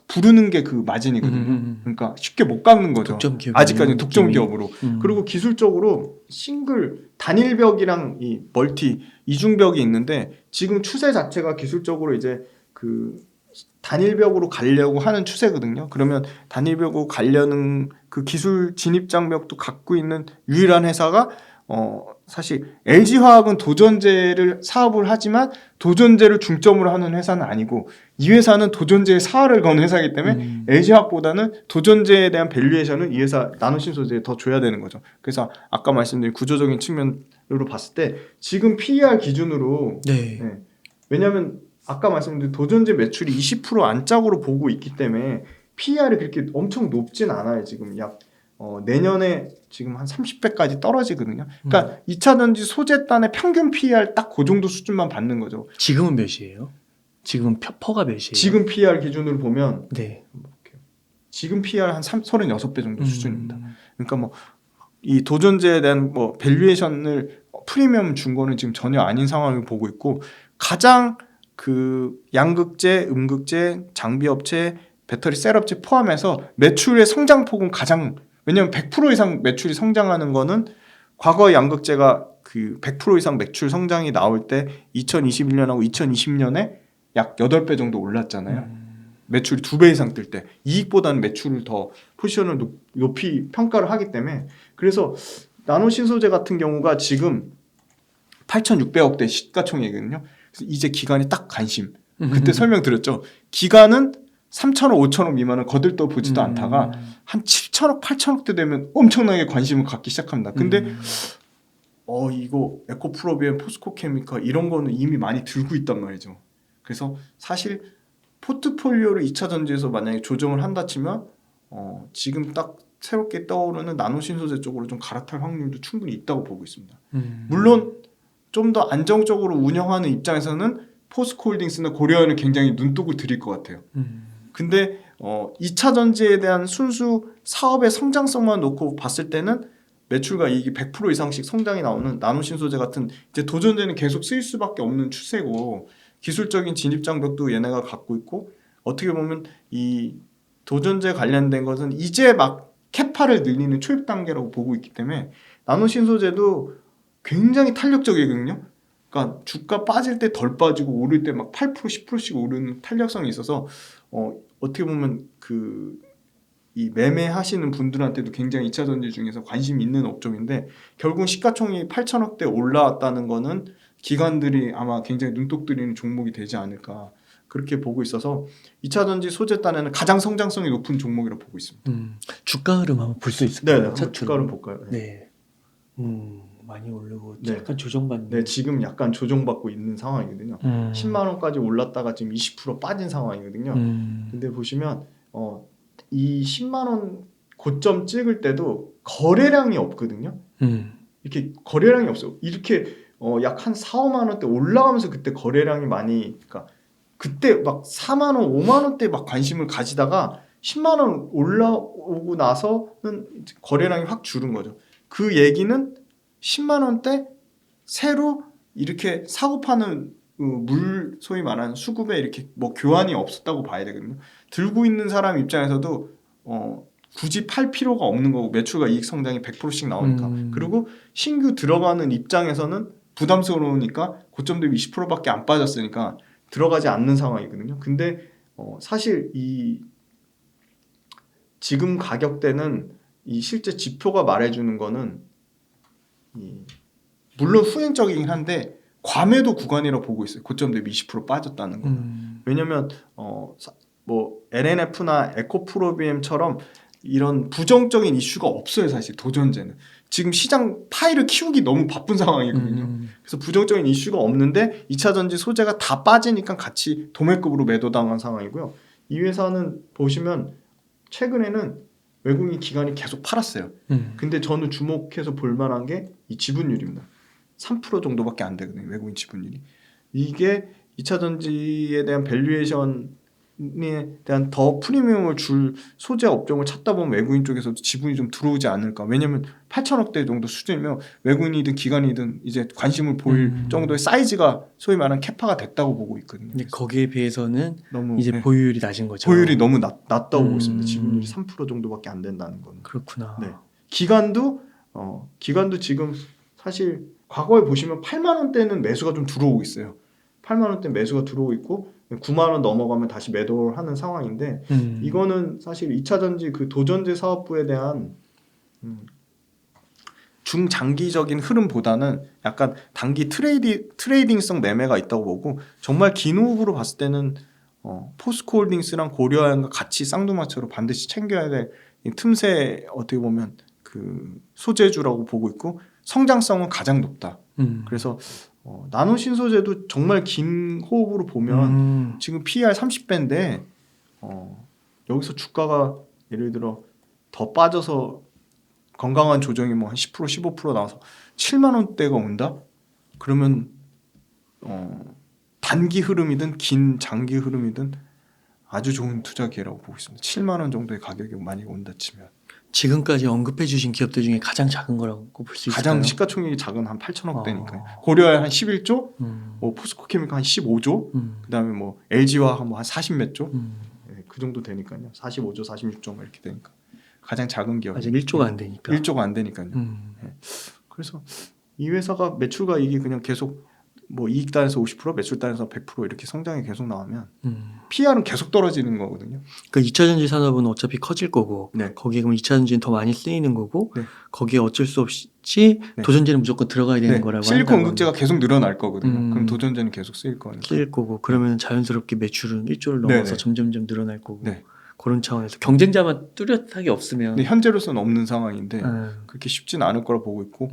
부르는 게 그 마진이거든요. 그러니까 쉽게 못 깎는 거죠. 아직까지는 독점 기업으로. 그리고 기술적으로 싱글 단일벽이랑 이 멀티 이중벽이 있는데 지금 추세 자체가 기술적으로 이제 그 단일벽으로 가려고 하는 추세거든요. 그러면 단일벽으로 가려는 그 기술 진입 장벽도 갖고 있는 유일한 회사가 사실 LG화학은 도전제를 사업을 하지만 도전제를 중점으로 하는 회사는 아니고 이 회사는 도전제에 사활을 건 회사이기 때문에 LG화학보다는 도전제에 대한 밸류에이션은 이 회사 나노신소재에 더 줘야 되는 거죠. 그래서 아까 말씀드린 구조적인 측면으로 봤을 때 지금 PER 기준으로 네. 왜냐하면 아까 말씀드린 도전제 매출이 20% 안짝으로 보고 있기 때문에 PER이 그렇게 엄청 높진 않아요. 지금 약 내년에 지금 한 30배까지 떨어지거든요. 그러니까 2차전지 소재단의 평균 PER 딱 그 정도 수준만 받는 거죠.
지금은 몇이에요? 지금 퍼가 몇이에요?
지금 PER 기준으로 보면
네.
지금 PER 한 36배 정도 수준입니다. 그러니까 뭐 이 도전제에 대한 뭐 밸류에이션을 프리미엄 준 거는 지금 전혀 아닌 상황을 보고 있고 가장 그 양극재, 음극재, 장비업체, 배터리 셀업체 포함해서 매출의 성장폭은 가장 왜냐하면 100% 이상 매출이 성장하는 거는 과거 양극재가 그 100% 이상 매출 성장이 나올 때 2021년하고 2020년에 약 8배 정도 올랐잖아요. 매출이 2배 이상 뜰 때 이익보다는 매출을 더 포지션을 높이 평가를 하기 때문에 그래서 나노신소재 같은 경우가 지금 8,600억대 시가총액이거든요. 그래서 이제 기관이 딱 관심. 그때 설명드렸죠. 기관은 3,000억, 5,000억 미만을 거들떠 보지도 않다가 한 7,000억, 8,000억대 되면 엄청나게 관심을 갖기 시작합니다. 근데 이거 에코프로비엔, 포스코케미칼 이런 거는 이미 많이 들고 있단 말이죠. 그래서 사실 포트폴리오를 2차전지에서 만약에 조정을 한다 치면 지금 딱 새롭게 떠오르는 나노신소재 쪽으로 좀 갈아탈 확률도 충분히 있다고 보고 있습니다. 물론 좀 더 안정적으로 운영하는 입장에서는 포스코홀딩스나 고려아연을 굉장히 눈독을 들일 것 같아요. 근데 2차 전지에 대한 순수 사업의 성장성만 놓고 봤을 때는 매출과 이익이 100% 이상씩 성장이 나오는 나노신소재 같은 이제 도전제는 계속 쓰일 수밖에 없는 추세고 기술적인 진입 장벽도 얘네가 갖고 있고 어떻게 보면 이 도전제 관련된 것은 이제 막 캐파를 늘리는 초입 단계라고 보고 있기 때문에 나노신소재도 굉장히 탄력적이거든요. 그러니까 주가 빠질 때 덜 빠지고 오를 때 막 8% 10%씩 오르는 탄력성이 있어서 어떻게 보면 이 매매하시는 분들한테도 굉장히 2차 전지 중에서 관심 있는 업종인데 결국 시가총액이 8천억대 올라왔다는 거는 기관들이 아마 굉장히 눈독 들이는 종목이 되지 않을까 그렇게 보고 있어서 2차 전지 소재단에는 가장 성장성이 높은 종목이라고 보고 있습니다.
주가 흐름 한번 볼 수 있을까요?
네, 주가 흐름 볼까요?
네. 많이 오르고
네.
약간 조정받는.
네, 지금 약간 조정받고 있는 상황이거든요. 10만 원까지 올랐다가 지금 20% 빠진 상황이거든요. 근데 보시면 이 10만 원 고점 찍을 때도 거래량이 없거든요. 이렇게 거래량이 없어요. 이렇게 약 한 4, 5만 원대 올라가면서 그때 거래량이 많이 그러니까 그때 막 4만 원, 5만 원대 막 관심을 가지다가 10만 원 올라오고 나서는 이제 거래량이 확 줄은 거죠. 그 얘기는 10만 원대 새로 이렇게 사고 파는 물 소위 말하는 수급에 이렇게 뭐 교환이 없었다고 봐야 되거든요. 들고 있는 사람 입장에서도 굳이 팔 필요가 없는 거고 매출과 이익 성장이 100%씩 나오니까. 그리고 신규 들어가는 입장에서는 부담스러우니까 고점 대비 20%밖에 안 빠졌으니까 들어가지 않는 상황이거든요. 근데 사실 이 지금 가격대는 이 실제 지표가 말해주는 거는 물론 후행적이긴 한데 과매도 구간이라고 보고 있어요. 고점 대비 20% 빠졌다는 거는. 왜냐면 뭐 LNF나 에코프로비엠처럼 이런 부정적인 이슈가 없어요. 사실 도전제는 지금 시장 파이를 키우기 너무 바쁜 상황이거든요. 그래서 부정적인 이슈가 없는데 2차전지 소재가 다 빠지니까 같이 도매급으로 매도당한 상황이고요. 이 회사는 보시면 최근에는 외국인 기관이 계속 팔았어요. 근데 저는 주목해서 볼 만한 게 이 지분율입니다. 3% 정도밖에 안 되거든요. 외국인 지분율이. 이게 2차전지에 대한 밸류에이션에 대한 더 프리미엄을 줄 소재 업종을 찾다 보면 외국인 쪽에서도 지분이 좀 들어오지 않을까. 왜냐면 8천억대 정도 수준이면 외국인이든 기관이든 이제 관심을 보일 정도의 사이즈가 소위 말하는 캐파가 됐다고 보고 있거든요.
근데 거기에 비해서는
너무
이제 보유율이 낮은 거죠.
보유율이 너무 낮다고 보고 있습니다. 지분율이 3% 정도밖에 안 된다는 거는.
그렇구나.
네. 기관도 지금 사실 과거에 보시면 8만 원대는 매수가 좀 들어오고 있어요. 8만 원대 매수가 들어오고 있고 9만 원 넘어가면 다시 매도를 하는 상황인데 이거는 사실 2차전지 그 도전제 사업부에 대한 중장기적인 흐름보다는 약간 단기 트레이딩성 매매가 있다고 보고 정말 긴 호흡으로 봤을 때는 포스코홀딩스랑 고려아연과 같이 쌍두마차로 반드시 챙겨야 될 틈새 어떻게 보면 그 소재주라고 보고 있고 성장성은 가장 높다. 그래서 나노 신소재도 정말 긴 호흡으로 보면 지금 PER 30배인데 여기서 주가가 예를 들어 더 빠져서 건강한 조정이 뭐 한 10% 15% 나와서 7만 원대가 온다? 그러면 단기 흐름이든 긴 장기 흐름이든 아주 좋은 투자 기회라고 보고 있습니다. 7만 원 정도의 가격이 많이 온다 치면
지금까지 언급해 주신 기업들 중에 가장 작은 거라고 볼 수 있을까요?
가장 시가총액이 작은 한 8천억 대니까요. 고려아연 한 11조, 뭐 포스코케미칼 한 15조, 그다음에 뭐 LG화학 뭐 한 40 몇 조, 네, 그 정도 되니까요. 45조, 46조 뭐 이렇게 되니까 가장 작은 기업.
아직 1조가 안 되니까.
1조가 안 되니까요. 네. 그래서 이 회사가 매출과 이익이 그냥 계속 뭐 이익 단에서 50%, 매출 단에서 100% 이렇게 성장이 계속 나오면 PR은 계속 떨어지는 거거든요.
그러니까 2차전지 산업은 어차피 커질 거고
네.
거기에 그럼 2차전지는 더 많이 쓰이는 거고
네.
거기에 어쩔 수 없이
네.
도전제는 무조건 들어가야 되는
네.
거라고
실리콘
한다면
응급제가 계속 늘어날 거거든요. 그럼 도전제는 계속 쓰일 거니까.
쓰일 거고 그러면 자연스럽게 매출은 1조를 넘어서
네네.
점점점 늘어날 거고
네.
그런 차원에서 경쟁자만 뚜렷하게 없으면
근데 현재로서는 없는 상황인데
네.
그렇게 쉽진 않을 거라 보고 있고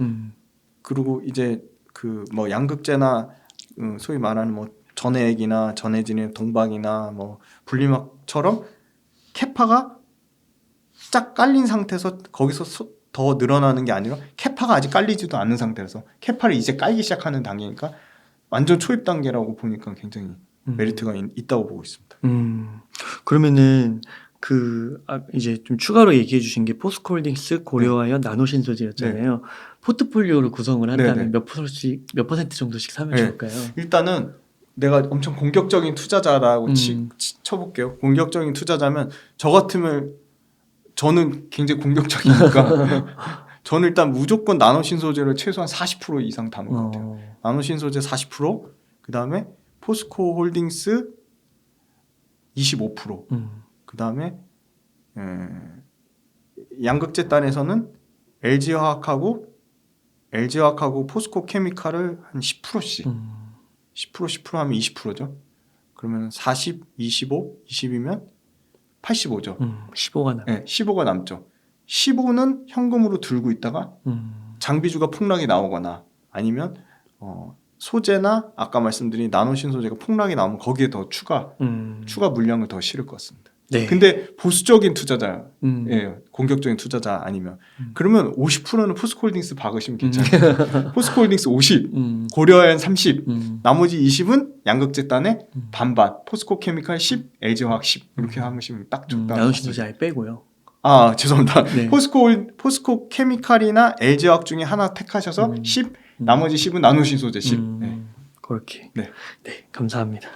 그리고 이제 그 뭐 양극재나 소위 말하는 뭐 전해액이나 전해진의 동박이나 뭐 분리막처럼 캐파가 쫙 깔린 상태에서 거기서 더 늘어나는 게 아니라 캐파가 아직 깔리지도 않는 상태라서 캐파를 이제 깔기 시작하는 단계니까 완전 초입 단계라고 보니까 굉장히 메리트가 있다고 보고 있습니다.
그러면은 이제 좀 추가로 얘기해 주신 게 포스코홀딩스, 고려아연, 나노신소재였잖아요. 포트폴리오를 구성을 한다면
네네.
몇 퍼센트 정도씩 사면
네.
좋을까요?
일단은 내가 엄청 공격적인 투자자라고 쳐볼게요. 공격적인 투자자면 저 같으면 저는 굉장히 공격적이니까 저는 일단 무조건 나노신소재를 최소한 40% 이상 담은 것 같아요. 나노신소재 40%, 그 다음에 포스코홀딩스 25%, 그 다음에 양극재 단에서는 LG화학하고 포스코케미칼을 한 10%씩 10% 하면 20%죠. 그러면 40, 25, 20이면 85죠.
15가
네, 15가 남죠. 15는 현금으로 들고 있다가 장비주가 폭락이 나오거나 아니면 소재나 아까 말씀드린 나노신소재가 폭락이 나오면 거기에 더 추가 물량을 더 실을 것 같습니다.
네.
근데 보수적인 투자자,
음.
예, 공격적인 투자자 아니면 그러면 50%는 포스코홀딩스 박으시면 괜찮아요. 포스코홀딩스 50,
음.
고려아연 30,
음.
나머지 20은 양극재단에
음.
반반, 포스코케미칼 10, LG화학 10 이렇게 하시면 딱 적당한
나노신소재 아예 빼고요.
아 죄송합니다.
네.
포스코케미칼이나 LG화학 중에 하나 택하셔서 10, 나머지 10은 나노신소재 10. 네.
그렇게.
네.
네, 감사합니다.